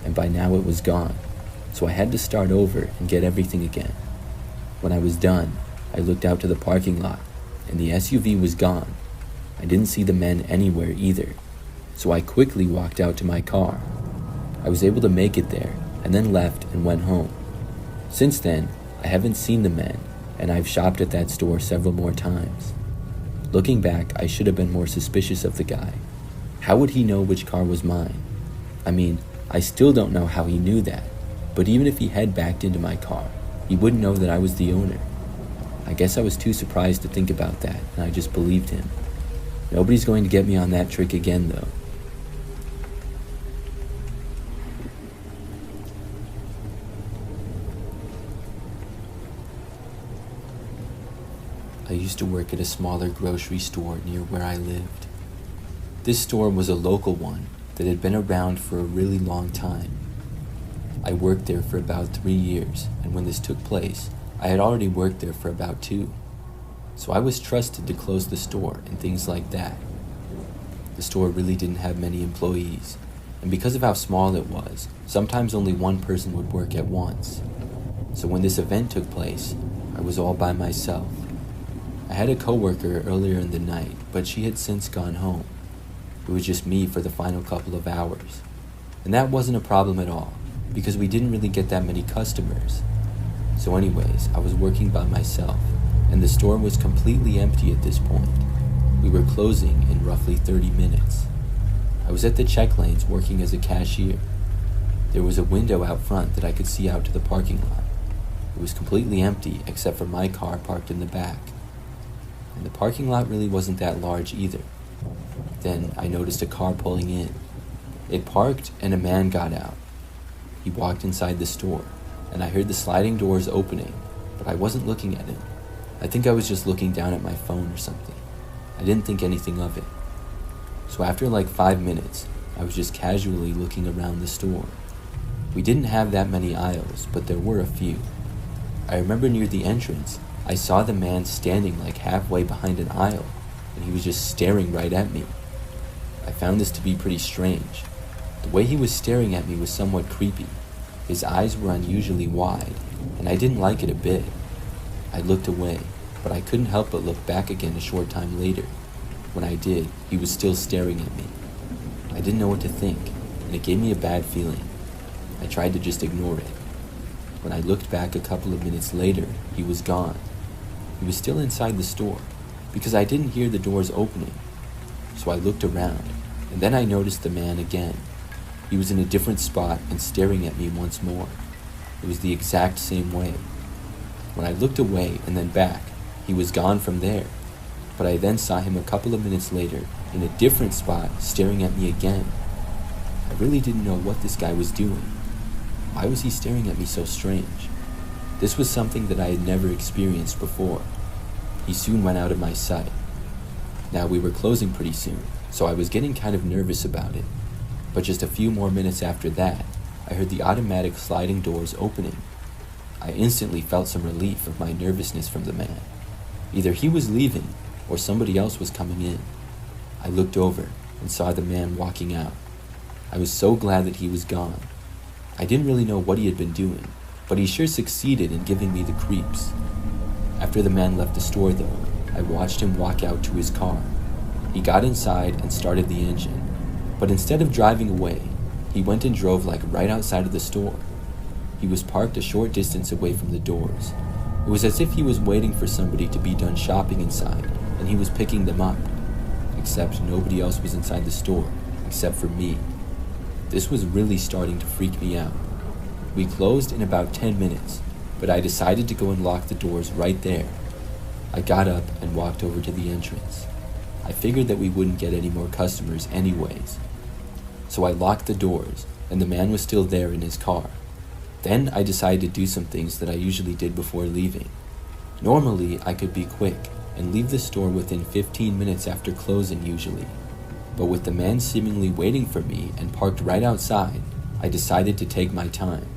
S1: and by now it was gone, so I had to start over and get everything again. When I was done, I looked out to the parking lot, and the SUV was gone. I didn't see the men anywhere either, so I quickly walked out to my car. I was able to make it there, and then left and went home. Since then, I haven't seen the men, and I've shopped at that store several more times. Looking back, I should have been more suspicious of the guy. How would he know which car was mine? I mean, I still don't know how he knew that, but even if he had backed into my car, he wouldn't know that I was the owner. I guess I was too surprised to think about that, and I just believed him. Nobody's going to get me on that trick again, though. I used to work at a smaller grocery store near where I lived. This store was a local one that had been around for a really long time. I worked there for about 3 years, and when this took place, I had already worked there for about 2. So I was trusted to close the store and things like that. The store really didn't have many employees, and because of how small it was, sometimes only one person would work at once. So when this event took place, I was all by myself. I had a coworker earlier in the night, but she had since gone home. It was just me for the final couple of hours. And that wasn't a problem at all, because we didn't really get that many customers. So anyways, I was working by myself, and the store was completely empty at this point. We were closing in roughly 30 minutes. I was at the check lanes working as a cashier. There was a window out front that I could see out to the parking lot. It was completely empty except for my car parked in the back. And the parking lot really wasn't that large either. Then I noticed a car pulling in. It parked and a man got out. He walked inside the store, and I heard the sliding doors opening, but I wasn't looking at him. I think I was just looking down at my phone or something. I didn't think anything of it. So after like 5 minutes, I was just casually looking around the store. We didn't have that many aisles, but there were a few. I remember near the entrance, I saw the man standing like halfway behind an aisle, and he was just staring right at me. I found this to be pretty strange. The way he was staring at me was somewhat creepy. His eyes were unusually wide, and I didn't like it a bit. I looked away, but I couldn't help but look back again a short time later. When I did, he was still staring at me. I didn't know what to think, and it gave me a bad feeling. I tried to just ignore it. When I looked back a couple of minutes later, he was gone. He was still inside the store, because I didn't hear the doors opening. So I looked around, and then I noticed the man again. He was in a different spot and staring at me once more. It was the exact same way. When I looked away and then back, he was gone from there. But I then saw him a couple of minutes later in a different spot staring at me again. I really didn't know what this guy was doing. Why was he staring at me so strange? This was something that I had never experienced before. He soon went out of my sight. Now we were closing pretty soon, so I was getting kind of nervous about it. But just a few more minutes after that, I heard the automatic sliding doors opening. I instantly felt some relief of my nervousness from the man. Either he was leaving,
S2: or somebody else was coming in. I looked over and saw the man walking out. I was so glad that he was gone. I didn't really know what he had been doing, but he sure succeeded in giving me the creeps. After the man left the store though, I watched him walk out to his car. He got inside and started the engine, but instead of driving away, he went and drove like right outside of the store. He was parked a short distance away from the doors. It was as if he was waiting for somebody to be done shopping inside, and he was picking them up. Except nobody else was inside the store, except for me. This was really starting to freak me out. We closed in about 10 minutes, but I decided to go and lock the doors right there. I got up and walked over to the entrance. I figured that we wouldn't get any more customers anyways. So I locked the doors, and the man was still there in his car. Then I decided to do some things that I usually did before leaving. Normally, I could be quick and leave the store within 15 minutes after closing usually. But with the man seemingly waiting for me and parked right outside, I decided to take my time.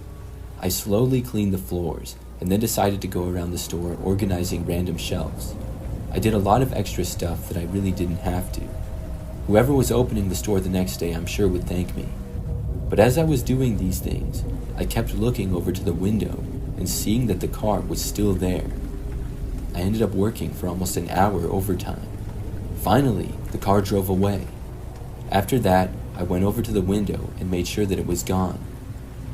S2: I slowly cleaned the floors and then decided to go around the store organizing random shelves. I did a lot of extra stuff that I really didn't have to. Whoever was opening the store the next day I'm sure would thank me. But as I was doing these things, I kept looking over to the window and seeing that the car was still there. I ended up working for almost an hour overtime. Finally, the car drove away. After that, I went over to the window and made sure that it was gone.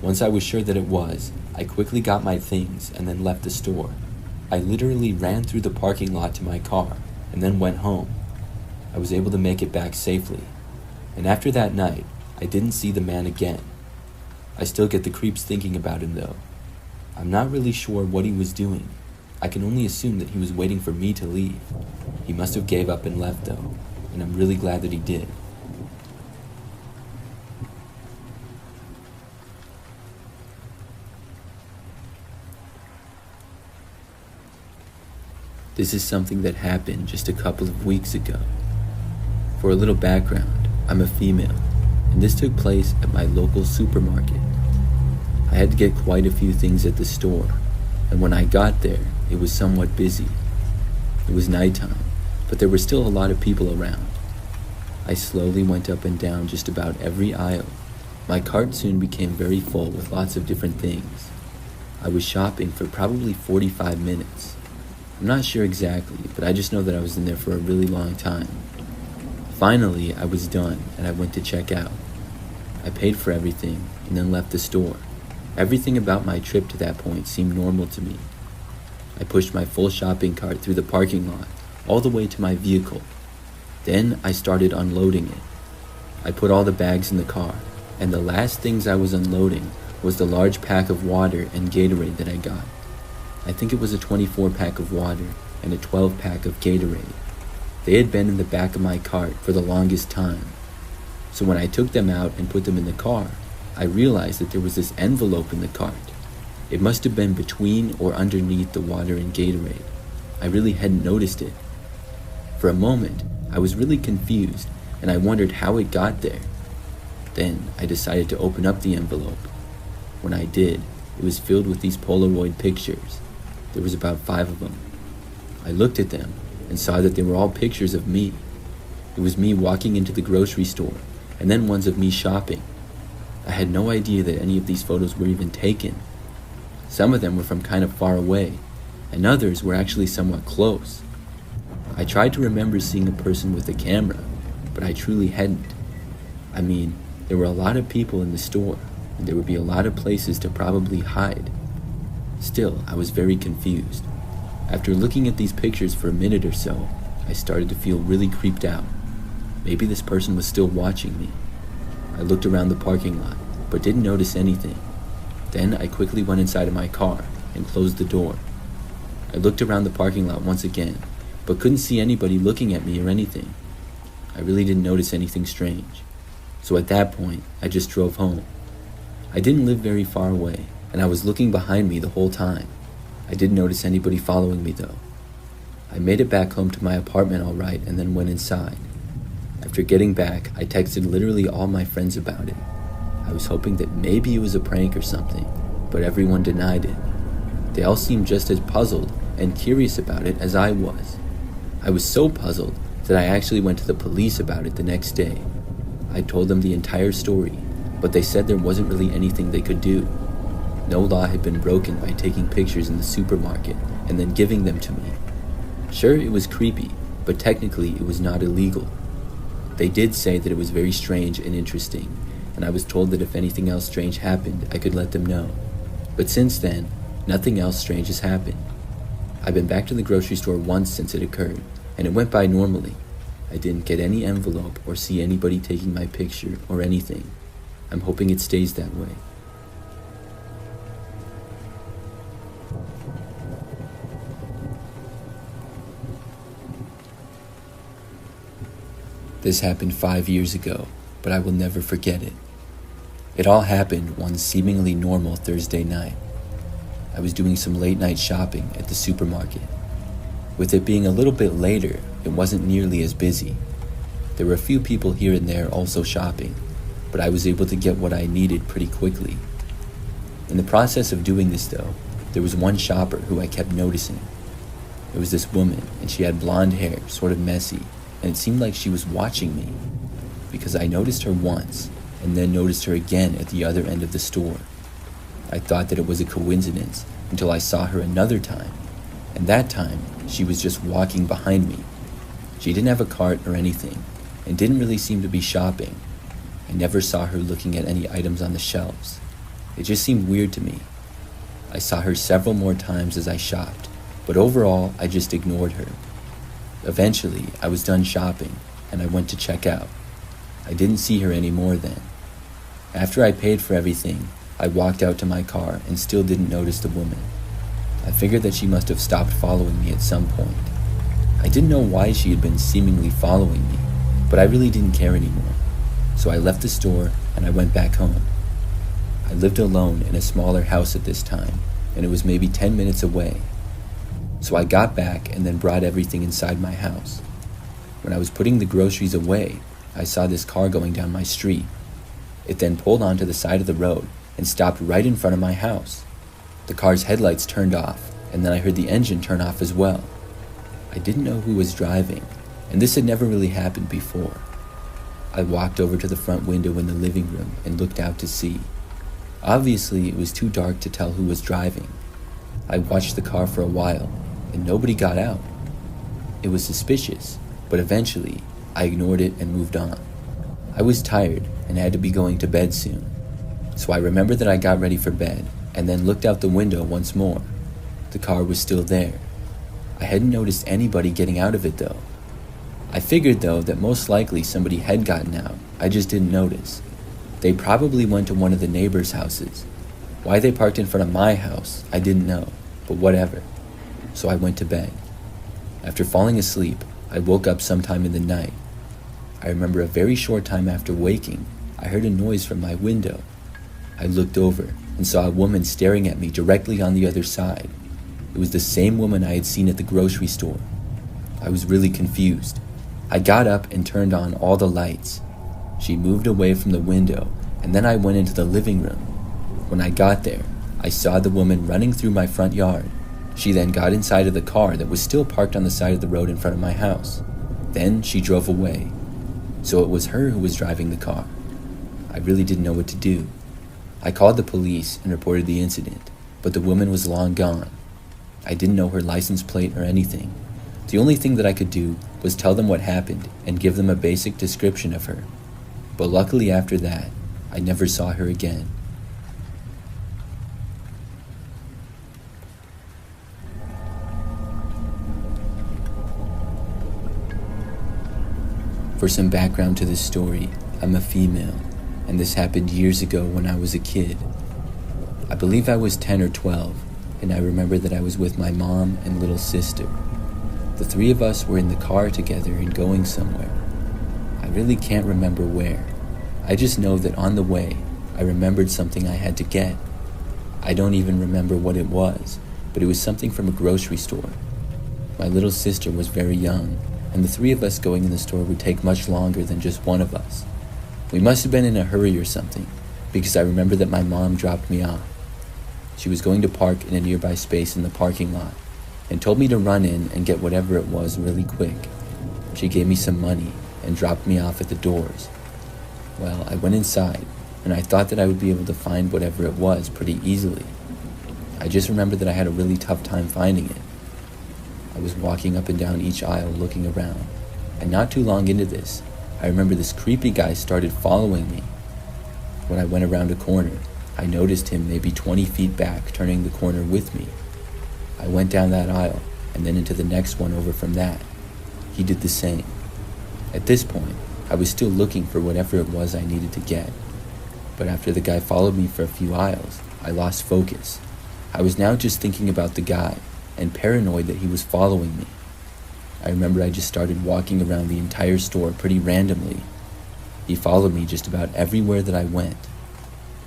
S2: Once I was sure that it was, I quickly got my things and then left the store. I literally ran through the parking lot to my car and then went home. I was able to make it back safely. And after that night, I didn't see the man again. I still get the creeps thinking about him though. I'm not really sure what he was doing. I can only assume that he was waiting for me to leave. He must have gave up and left though, and I'm really glad that he did.
S1: This is something that happened just a couple of weeks ago. For a little background, I'm a female, and this took place at my local supermarket. I had to get quite a few things at the store, and when I got there, it was somewhat busy. It was nighttime, but there were still a lot of people around. I slowly went up and down just about every aisle. My cart soon became very full with lots of different things. I was shopping for probably 45 minutes. I'm not sure exactly, but I just know that I was in there for a really long time. Finally, I was done and I went to check out. I paid for everything and then left the store. Everything about my trip to that point seemed normal to me. I pushed my full shopping cart through the parking lot, all the way to my vehicle. Then I started unloading it. I put all the bags in the car, and the last things I was unloading was the large pack of water and Gatorade that I got. I think it was a 24-pack of water and a 12-pack of Gatorade. They had been in the back of my cart for the longest time. So when I took them out and put them in the car, I realized that there was this envelope in the cart. It must have been between or underneath the water and Gatorade. I really hadn't noticed it. For a moment, I was really confused and I wondered how it got there. Then I decided to open up the envelope. When I did, it was filled with these Polaroid pictures. There was about 5 of them. I looked at them and saw that they were all pictures of me. It was me walking into the grocery store, and then ones of me shopping. I had no idea that any of these photos were even taken. Some of them were from kind of far away, and others were actually somewhat close. I tried to remember seeing a person with a camera, but I truly hadn't. I mean, there were a lot of people in the store, and there would be a lot of places to probably hide. Still, I was very confused. After looking at these pictures for a minute or so, I started to feel really creeped out. Maybe this person was still watching me. I looked around the parking lot, but didn't notice anything. Then I quickly went inside of my car and closed the door. I looked around the parking lot once again, but couldn't see anybody looking at me or anything. I really didn't notice anything strange. So at that point, I just drove home. I didn't live very far away, and I was looking behind me the whole time. I didn't notice anybody following me though. I made it back home to my apartment all right and then went inside. After getting back, I texted literally all my friends about it. I was hoping that maybe it was a prank or something, but everyone denied it. They all seemed just as puzzled and curious about it as I was. I was so puzzled that I actually went to the police about it the next day. I told them the entire story, but they said there wasn't really anything they could do. No law had been broken by taking pictures in the supermarket and then giving them to me. Sure, it was creepy, but technically it was not illegal. They did say that it was very strange and interesting, and I was told that if anything else strange happened, I could let them know. But since then, nothing else strange has happened. I've been back to the grocery store once since it occurred, and it went by normally. I didn't get any envelope or see anybody taking my picture or anything. I'm hoping it stays that way. This happened 5 years ago, but I will never forget it. It all happened one seemingly normal Thursday night. I was doing some late night shopping at the supermarket. With it being a little bit later, it wasn't nearly as busy. There were a few people here and there also shopping, but I was able to get what I needed pretty quickly. In the process of doing this though, there was one shopper who I kept noticing. It was this woman, and she had blonde hair, sort of messy, and it seemed like she was watching me, because I noticed her once, and then noticed her again at the other end of the store. I thought that it was a coincidence until I saw her another time, and that time she was just walking behind me. She didn't have a cart or anything, and didn't really seem to be shopping. I never saw her looking at any items on the shelves. It just seemed weird to me. I saw her several more times as I shopped, but overall I just ignored her. Eventually, I was done shopping, and I went to check out. I didn't see her anymore then. After I paid for everything, I walked out to my car and still didn't notice the woman. I figured that she must have stopped following me at some point. I didn't know why she had been seemingly following me, but I really didn't care anymore. So I left the store and I went back home. I lived alone in a smaller house at this time, and it was maybe 10 minutes away. So I got back and then brought everything inside my house. When I was putting the groceries away, I saw this car going down my street. It then pulled onto the side of the road and stopped right in front of my house. The car's headlights turned off, and then I heard the engine turn off as well. I didn't know who was driving, and this had never really happened before. I walked over to the front window in the living room and looked out to see. Obviously, it was too dark to tell who was driving. I watched the car for a while, and nobody got out. It was suspicious, but eventually, I ignored it and moved on. I was tired and had to be going to bed soon, so I remembered that I got ready for bed and then looked out the window once more. The car was still there. I hadn't noticed anybody getting out of it though. I figured though that most likely somebody had gotten out, I just didn't notice. They probably went to one of the neighbors' houses. Why they parked in front of my house, I didn't know, but whatever. So I went to bed. After falling asleep, I woke up sometime in the night. I remember a very short time after waking, I heard a noise from my window. I looked over and saw a woman staring at me directly on the other side. It was the same woman I had seen at the grocery store. I was really confused. I got up and turned on all the lights. She moved away from the window, and then I went into the living room. When I got there, I saw the woman running through my front yard. She then got inside of the car that was still parked on the side of the road in front of my house. Then she drove away. So it was her who was driving the car. I really didn't know what to do. I called the police and reported the incident, but the woman was long gone. I didn't know her license plate or anything. The only thing that I could do was tell them what happened and give them a basic description of her. But luckily after that, I never saw her again. For some background to this story, I'm a female, and this happened years ago when I was a kid. I believe I was 10 or 12, and I remember that I was with my mom and little sister. The three of us were in the car together and going somewhere. I really can't remember where. I just know that on the way, I remembered something I had to get. I don't even remember what it was, but it was something from a grocery store. My little sister was very young, and the three of us going in the store would take much longer than just one of us. We must have been in a hurry or something, because I remember that my mom dropped me off. She was going to park in a nearby space in the parking lot.
S2: and told me to run in and get whatever it was really quick. She gave me some money and dropped me off at the doors. Well, I went inside, and I thought that I would be able to find whatever it was pretty easily. I just remember that I had a really tough time finding it. I was walking up and down each aisle looking around, and not too long into this, I remember this creepy guy started following me. When I went around a corner, I noticed him maybe 20 feet back turning the corner with me. I went down that aisle, and then into the next one over from that. He did the same. At this point, I was still looking for whatever it was I needed to get. But after the guy followed me for a few aisles, I lost focus. I was now just thinking about the guy, and paranoid that he was following me. I remember I just started walking around the entire store pretty randomly. He followed me just about everywhere that I went.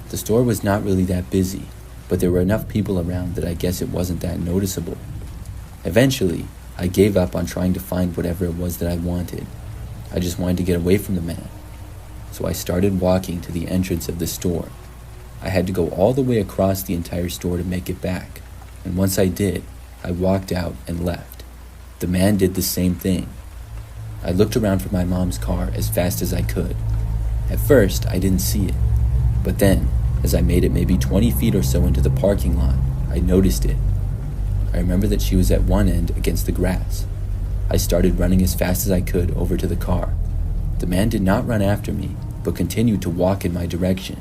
S2: The store was not really that busy, but there were enough people around that I guess it wasn't that noticeable. Eventually, I gave up on trying to find whatever it was that I wanted. I just wanted to get away from the man. So I started walking to the entrance of the store. I had to go all the way across the entire store to make it back, and once I did, I walked out and left. The man did the same thing. I looked around for my mom's car as fast as I could. At first, I didn't see it, but then, as I made it maybe 20 feet or so into the parking lot, I noticed it. I remember that she was at one end against the grass. I started running as fast as I could over to the car. The man did not run after me, but continued to walk in my direction.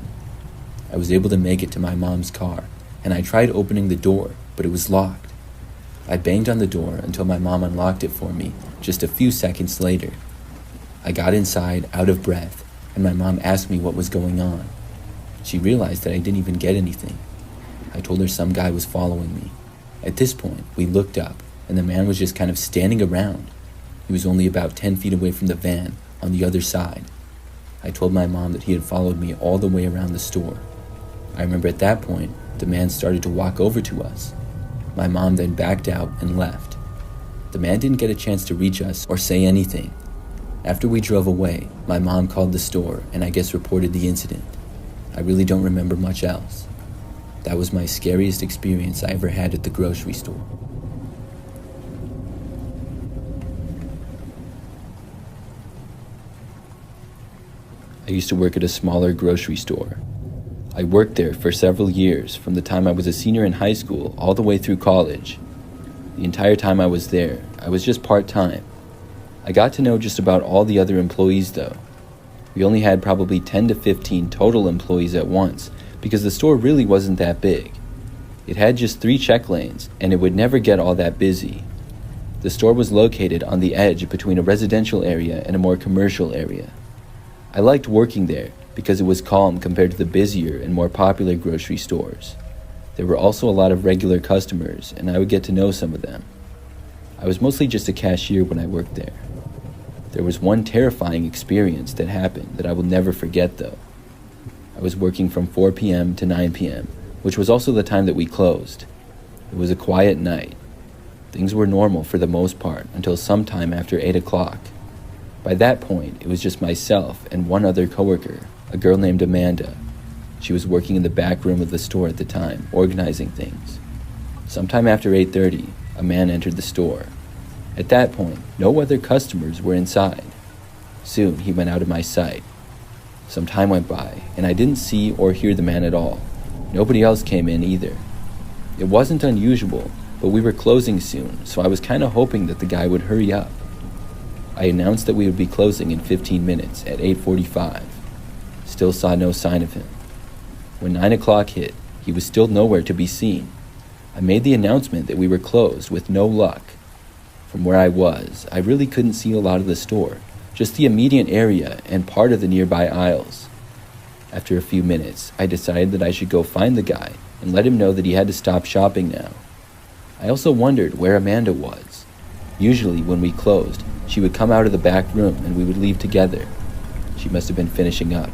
S2: I was able to make it to my mom's car, and I tried opening the door, but it was locked. I banged on the door until my mom unlocked it for me just a few seconds later. I got inside, out of breath, and my mom asked me what was going on. She realized that I didn't even get anything. I told her some guy was following me. At this point, we looked up, and the man was just kind of standing around. He was only about 10 feet away from the van, on the other side. I told my mom that he had followed me all the way around the store. I remember at that point, the man started to walk over to us. My mom then backed out and left. The man didn't get a chance to reach us or say anything. After we drove away, my mom called the store and I guess reported the incident. I really don't remember much else. That was my scariest experience I ever had at the grocery store. I used to work at a smaller grocery store. I worked there for several years, from the time I was a senior in high school all the way through college. The entire time I was there, I was just part-time. I got to know just about all the other employees though. We only had probably 10 to 15 total employees at once, because the store really wasn't that big. It had just 3 check lanes, and it would never get all that busy. The store was located on the edge between a residential area and a more commercial area. I liked working there because it was calm compared to the busier and more popular grocery stores. There were also a lot of regular customers, and I would get to know some of them. I was mostly just a cashier when I worked there. There was one terrifying experience that happened that I will never forget though. I was working from 4 p.m. to 9 p.m., which was also the time that we closed. It was a quiet night. Things were normal for the most part until sometime after 8 o'clock. By that point, it was just myself and one other coworker, a girl named Amanda. She was working in the back room of the store at the time, organizing things. Sometime after 8:30, a man entered the store. At that point, no other customers were inside. Soon, he went out of my sight. Some time went by, and I didn't see or hear the man at all. Nobody else came in either. It wasn't unusual, but we were closing soon, so I was kind of hoping that the guy would hurry up. I announced that we would be closing in 15 minutes at 8:45. Still saw no sign of him. When 9 o'clock hit, he was still nowhere to be seen. I made the announcement that we were closed with no luck. From where I was, I really couldn't see a lot of the store, just the immediate area and part of the nearby aisles. After a few minutes, I decided that I should go find the guy and let him know that he had to stop shopping now. I also wondered where Amanda was. Usually, when we closed, she would come out of the back room and we would leave together. She must have been finishing up.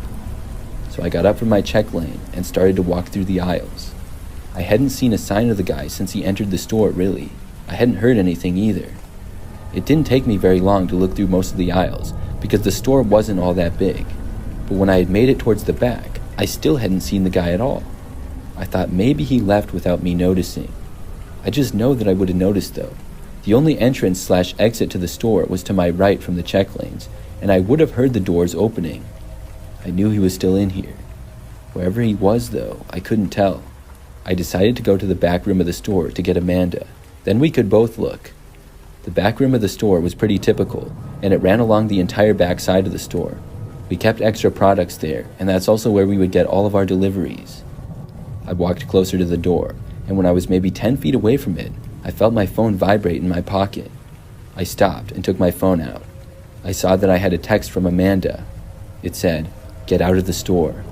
S2: So I got up from my check lane and started to walk through the aisles. I hadn't seen a sign of the guy since he entered the store, really. I hadn't heard anything either. It didn't take me very long to look through most of the aisles because the store wasn't all that big. But when I had made it towards the back, I still hadn't seen the guy at all. I thought maybe he left without me noticing. I just know that I would have noticed though. The only entrance/exit to the store was to my right from the check lanes, and I would have heard the doors opening. I knew he was still in here. Wherever he was though, I couldn't tell. I decided to go to the back room of the store to get Amanda. Then we could both look. The back room of the store was pretty typical, and it ran along the entire back side of the store. We kept extra products there, and that's also where we would get all of our deliveries. I walked closer to the door, and when I was maybe 10 feet away from it, I felt my phone vibrate in my pocket. I stopped and took my phone out. I saw that I had a text from Amanda. It said, "Get out of the store."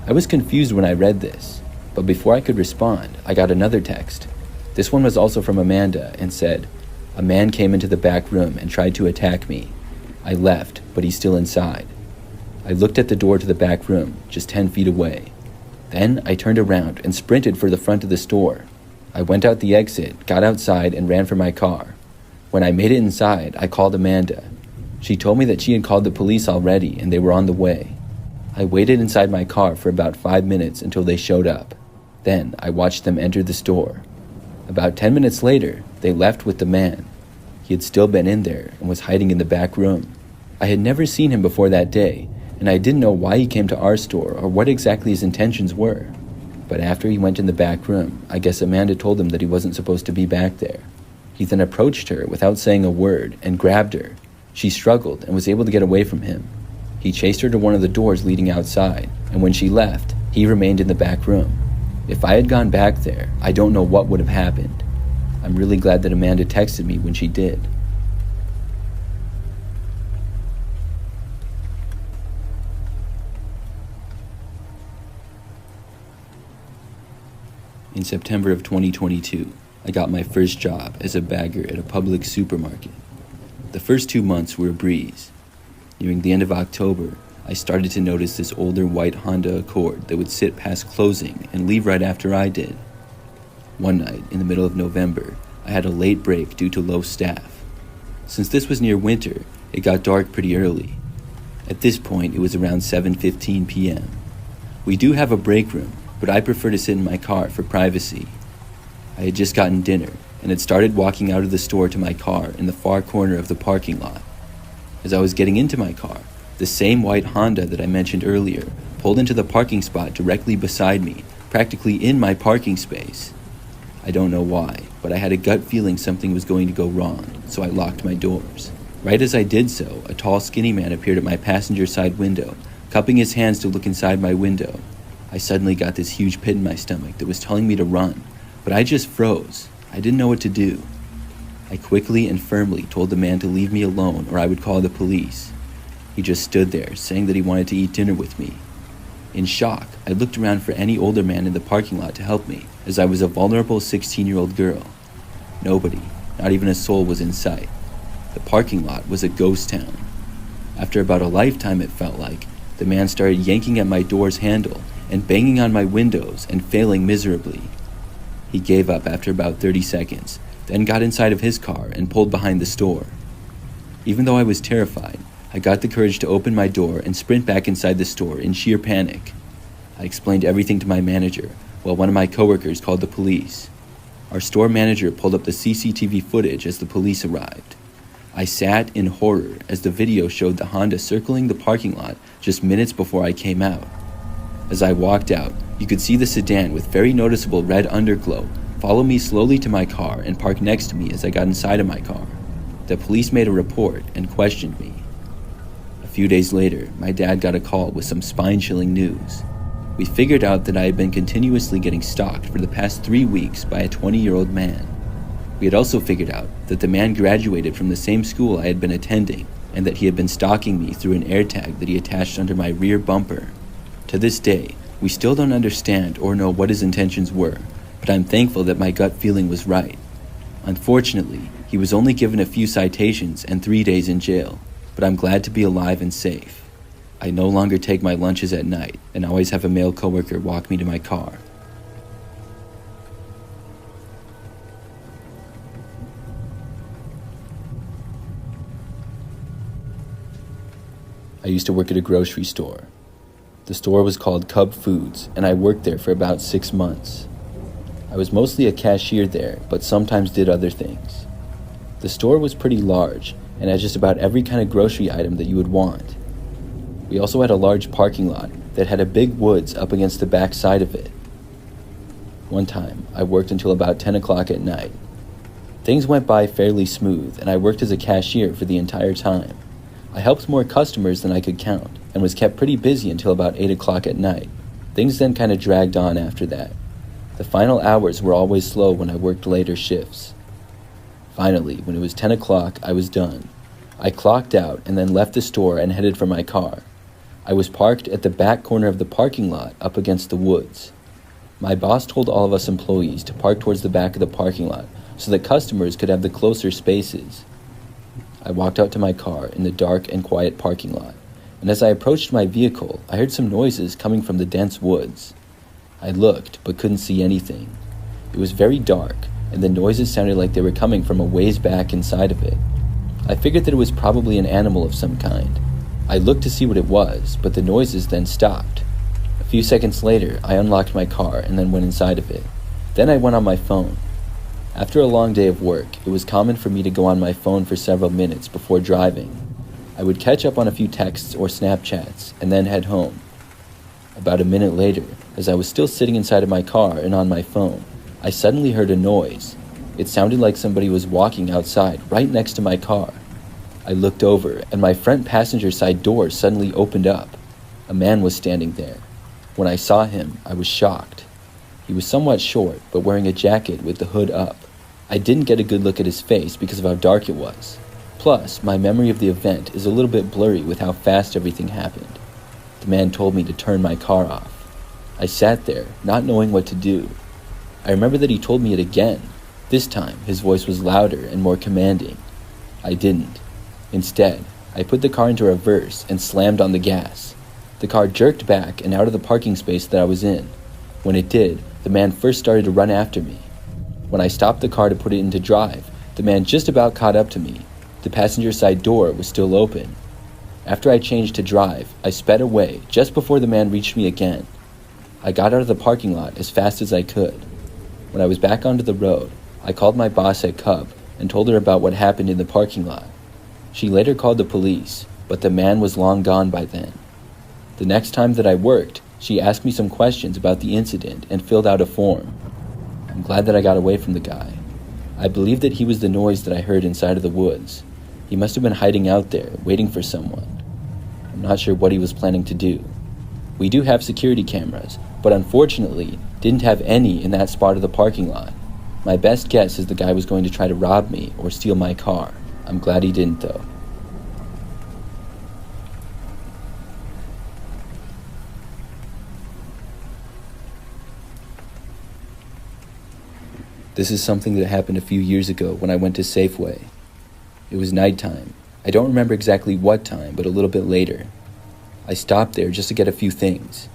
S2: I was confused when I read this, but before I could respond, I got another text. This one was also from Amanda and said, "A man came into the back room and tried to attack me. I left, but he's still inside." I looked at the door to the back room, just 10 feet away. Then I turned around and sprinted for the front of the store. I went out the exit, got outside, and ran for my car. When I made it inside, I called Amanda. She told me that she had called the police already and they were on the way. I waited inside my car for about 5 minutes until they showed up. Then I watched them enter the store. About 10 minutes later, they left with the man. He had still been in there and was hiding in the back room. I had never seen him before that day, and I didn't know why he came to our store or what exactly his intentions were. But after he went in the back room, I guess Amanda told him that he wasn't supposed to be back there. He then approached her without saying a word and grabbed her. She struggled and was able to get away from him. He chased her to one of the doors leading outside, and when she left, he remained in the back room. If I had gone back there, I don't know what would have happened. I'm really glad that Amanda texted me when she did. In September of 2022, I got my first job as a bagger at a public supermarket. The first 2 months were a breeze. Nearing the end of October, I started to notice this older white Honda Accord that would sit past closing and leave right after I did. One night, in the middle of November, I had a late break due to low staff. Since this was near winter, it got dark pretty early. At this point, it was around 7:15 p.m. We do have a break room, but I prefer to sit in my car for privacy. I had just gotten dinner and had started walking out of the store to my car in the far corner of the parking lot. As I was getting into my car, the same white Honda that I mentioned earlier pulled into the parking spot directly beside me, practically in my parking space. I don't know why, but I had a gut feeling something was going to go wrong, so I locked my doors. Right as I did so, a tall, skinny man appeared at my passenger side window, cupping his hands to look inside my window. I suddenly got this huge pit in my stomach that was telling me to run, but I just froze. I didn't know what to do. I quickly and firmly told the man to leave me alone or I would call the police. He just stood there, saying that he wanted to eat dinner with me. In shock, I looked around for any older man in the parking lot to help me, as I was a vulnerable 16-year-old girl. Nobody, not even a soul, was in sight. The parking lot was a ghost town. After about a lifetime, it felt like, the man started yanking at my door's handle and banging on my windows and failing miserably. He gave up after about 30 seconds, then got inside of his car and pulled behind the store. Even though I was terrified, I got the courage to open my door and sprint back inside the store in sheer panic. I explained everything to my manager, while one of my coworkers called the police. Our store manager pulled up the CCTV footage as the police arrived. I sat in horror as the video showed the Honda circling the parking lot just minutes before I came out. As I walked out, you could see the sedan with very noticeable red underglow follow me slowly to my car and park next to me as I got inside of my car. The police made a report and questioned me. A few days later, my dad got a call with some spine-chilling news. We figured out that I had been continuously getting stalked for the past 3 weeks by a 20-year-old man. We had also figured out that the man graduated from the same school I had been attending, and that he had been stalking me through an AirTag that he attached under my rear bumper. To this day, we still don't understand or know what his intentions were, but I'm thankful that my gut feeling was right. Unfortunately, he was only given a few citations and 3 days in jail, but I'm glad to be alive and safe. I no longer take my lunches at night and always have a male coworker walk me to my car. I used to work at a grocery store. The store was called Cub Foods, and I worked there for about 6 months. I was mostly a cashier there, but sometimes did other things. The store was pretty large and had just about every kind of grocery item that you would want. We also had a large parking lot that had a big woods up against the back side of it. One time, I worked until about 10 o'clock at night. Things went by fairly smooth, and I worked as a cashier for the entire time. I helped more customers than I could count, and was kept pretty busy until about 8 o'clock at night. Things then kind of dragged on after that. The final hours were always slow when I worked later shifts. Finally, when it was 10 o'clock, I was done. I clocked out and then left the store and headed for my car. I was parked at the back corner of the parking lot up against the woods. My boss told all of us employees to park towards the back of the parking lot so that customers could have the closer spaces. I walked out to my car in the dark and quiet parking lot, and as I approached my vehicle, I heard some noises coming from the dense woods. I looked, but couldn't see anything. It was very dark, and the noises sounded like they were coming from a ways back inside of it. I figured that it was probably an animal of some kind. I looked to see what it was, but the noises then stopped. A few seconds later, I unlocked my car and then went inside of it. Then I went on my phone. After a long day of work, it was common for me to go on my phone for several minutes before driving. I would catch up on a few texts or Snapchats, and then head home. About a minute later, as I was still sitting inside of my car and on my phone, I suddenly heard a noise. It sounded like somebody was walking outside right next to my car. I looked over, and my front passenger side door suddenly opened up. A man was standing there. When I saw him, I was shocked. He was somewhat short, but wearing a jacket with the hood up. I didn't get a good look at his face because of how dark it was. Plus, my memory of the event is a little bit blurry with how fast everything happened. The man told me to turn my car off. I sat there, not knowing what to do. I remember that he told me it again. This time, his voice was louder and more commanding. I didn't. Instead, I put the car into reverse and slammed on the gas. The car jerked back and out of the parking space that I was in. When it did, the man first started to run after me. When I stopped the car to put it into drive, the man just about caught up to me. The passenger side door was still open. After I changed to drive, I sped away just before the man reached me again. I got out of the parking lot as fast as I could. When I was back onto the road, I called my boss at Cub and told her about what happened in the parking lot. She later called the police, but the man was long gone by then. The next time that I worked, she asked me some questions about the incident and filled out a form. I'm glad that I got away from the guy. I believe that he was the noise that I heard inside of the woods. He must have been hiding out there, waiting for someone. I'm not sure what he was planning to do. We do have security cameras, but unfortunately, didn't have any in that spot of the parking lot. My best guess is the guy was going to try to rob me or steal my car. I'm glad he didn't, though. This is something that happened a few years ago when I went to Safeway. It was nighttime. I don't remember exactly what time, but a little bit later. I stopped there just to get a few things.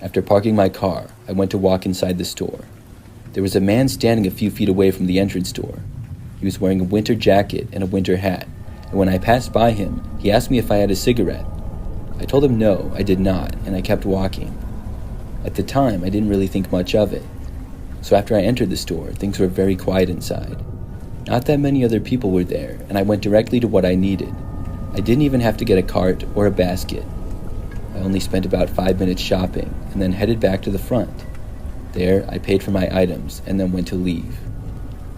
S2: After parking my car, I went to walk inside the store. There was a man standing a few feet away from the entrance door. He was wearing a winter jacket and a winter hat, and when I passed by him, he asked me if I had a cigarette. I told him no, I did not, and I kept walking. At the time, I didn't really think much of it. So after I entered the store, things were very quiet inside. Not that many other people were there, and I went directly to what I needed. I didn't even have to get a cart or a basket. I only spent about 5 minutes shopping, and then headed back to the front. There, I paid for my items, and then went to leave.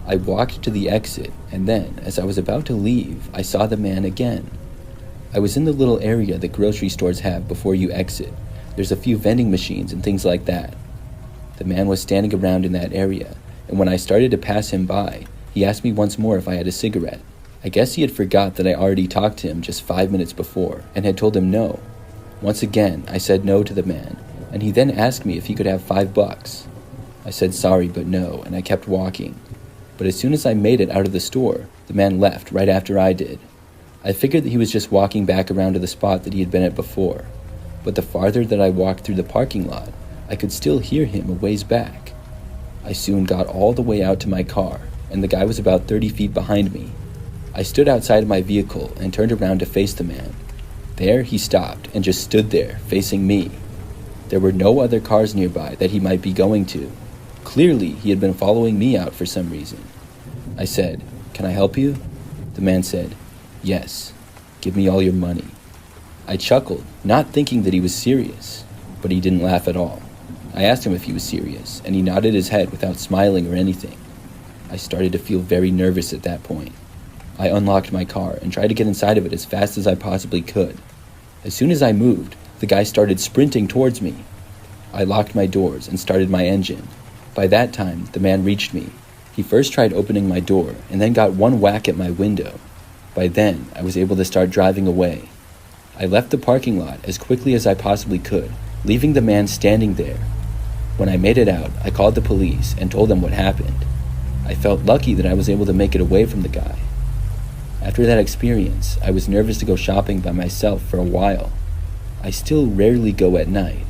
S2: I walked to the exit, and then, as I was about to leave, I saw the man again. I was in the little area that grocery stores have before you exit. There's a few vending machines and things like that. The man was standing around in that area, and when I started to pass him by, he asked me once more if I had a cigarette. I guess he had forgot that I already talked to him just 5 minutes before, and had told him no. Once again, I said no to the man, and he then asked me if he could have $5. I said sorry, but no, and I kept walking. But as soon as I made it out of the store, the man left right after I did. I figured that he was just walking back around to the spot that he had been at before, but the farther that I walked through the parking lot, I could still hear him a ways back. I soon got all the way out to my car, and the guy was about 30 feet behind me. I stood outside of my vehicle and turned around to face the man. There he stopped and just stood there, facing me. There were no other cars nearby that he might be going to. Clearly, he had been following me out for some reason. I said, "Can I help you?" The man said, "Yes. Give me all your money." I chuckled, not thinking that he was serious, but he didn't laugh at all. I asked him if he was serious, and he nodded his head without smiling or anything. I started to feel very nervous at that point. I unlocked my car and tried to get inside of it as fast as I possibly could. As soon as I moved, the guy started sprinting towards me. I locked my doors and started my engine. By that time, the man reached me. He first tried opening my door and then got one whack at my window. By then, I was able to start driving away. I left the parking lot as quickly as I possibly could, leaving the man standing there. When I made it out, I called the police and told them what happened. I felt lucky that I was able to make it away from the guy. After that experience, I was nervous to go shopping by myself for a while. I still rarely go at night.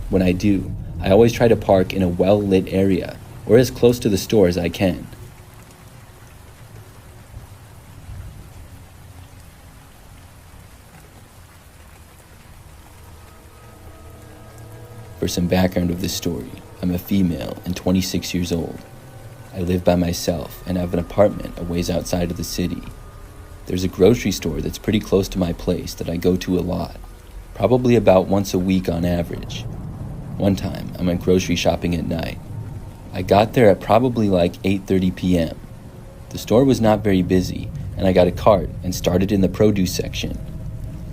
S2: When I do, I always try to park in a well-lit area or as close to the store as I can. For some background of this story, I'm a female and 26 years old. I live by myself and have an apartment a ways outside of the city. There's a grocery store that's pretty close to my place that I go to a lot, probably about once a week on average. One time, I went grocery shopping at night. I got there at probably like 8:30 p.m. The store was not very busy, and I got a cart and started in the produce section.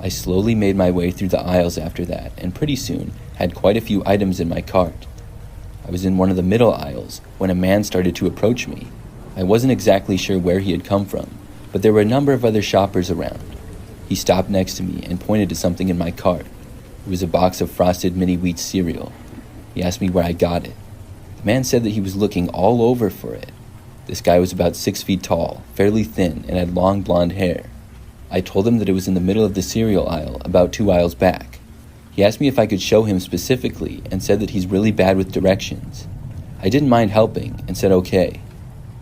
S2: I slowly made my way through the aisles after that, and pretty soon had quite a few items in my cart. I was in one of the middle aisles when a man started to approach me. I wasn't exactly sure where he had come from, but there were a number of other shoppers around. He stopped next to me and pointed to something in my cart. It was a box of Frosted Mini Wheat cereal. He asked me where I got it. The man said that he was looking all over for it. This guy was about 6 feet tall, fairly thin, and had long blonde hair. I told him that it was in the middle of the cereal aisle, about 2 aisles back. He asked me if I could show him specifically and said that he's really bad with directions. I didn't mind helping and said okay.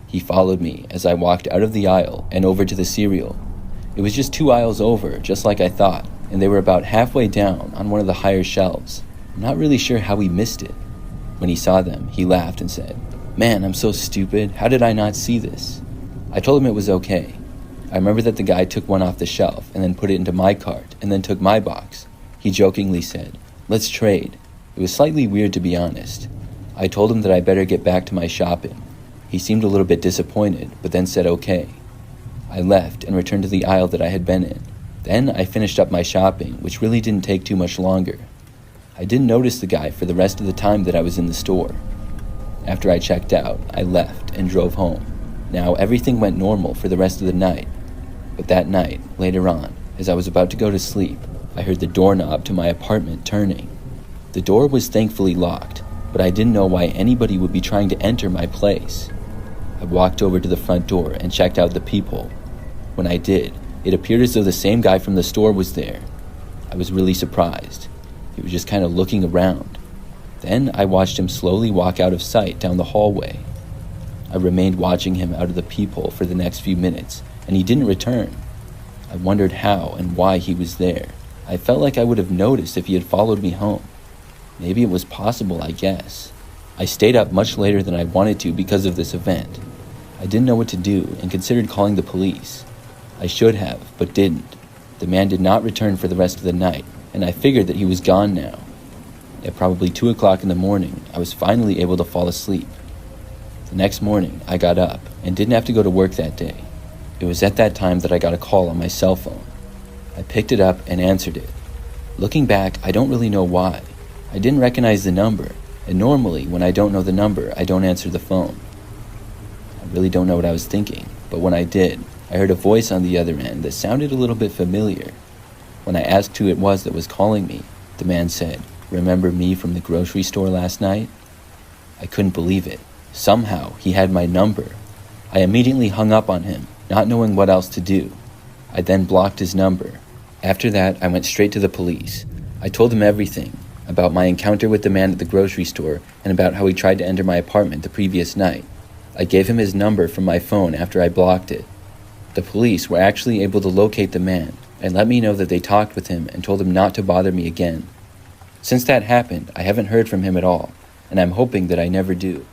S2: He followed me as I walked out of the aisle and over to the cereal. It was just 2 aisles over, just like I thought, and they were about halfway down on one of the higher shelves. I'm not really sure how he missed it. When he saw them, he laughed and said, "Man, I'm so stupid. How did I not see this?" I told him it was okay. I remember that the guy took one off the shelf and then put it into my cart and then took my box. He jokingly said, "Let's trade." It was slightly weird, to be honest. I told him that I better get back to my shopping. He seemed a little bit disappointed, but then said okay. I left and returned to the aisle that I had been in. Then I finished up my shopping, which really didn't take too much longer. I didn't notice the guy for the rest of the time that I was in the store. After I checked out, I left and drove home. Now everything went normal for the rest of the night. But that night, later on, as I was about to go to sleep, I heard the doorknob to my apartment turning. The door was thankfully locked, but I didn't know why anybody would be trying to enter my place. I walked over to the front door and checked out the peephole. When I did, it appeared as though the same guy from the store was there. I was really surprised. He was just kind of looking around. Then I watched him slowly walk out of sight down the hallway. I remained watching him out of the peephole for the next few minutes, and he didn't return. I wondered how and why he was there. I felt like I would have noticed if he had followed me home. Maybe it was possible, I guess. I stayed up much later than I wanted to because of this event. I didn't know what to do and considered calling the police. I should have, but didn't. The man did not return for the rest of the night, and I figured that he was gone now. At probably 2 o'clock in the morning, I was finally able to fall asleep. The next morning, I got up and didn't have to go to work that day. It was at that time that I got a call on my cell phone. I picked it up and answered it. Looking back, I don't really know why. I didn't recognize the number, and normally, when I don't know the number, I don't answer the phone. I really don't know what I was thinking, but when I did, I heard a voice on the other end that sounded a little bit familiar. When I asked who it was that was calling me, the man said, "Remember me from the grocery store last night?" I couldn't believe it. Somehow, he had my number. I immediately hung up on him, not knowing what else to do. I then blocked his number. After that, I went straight to the police. I told them everything, about my encounter with the man at the grocery store and about how he tried to enter my apartment the previous night. I gave him his number from my phone after I blocked it. The police were actually able to locate the man and let me know that they talked with him and told him not to bother me again. Since that happened, I haven't heard from him at all, and I'm hoping that I never do.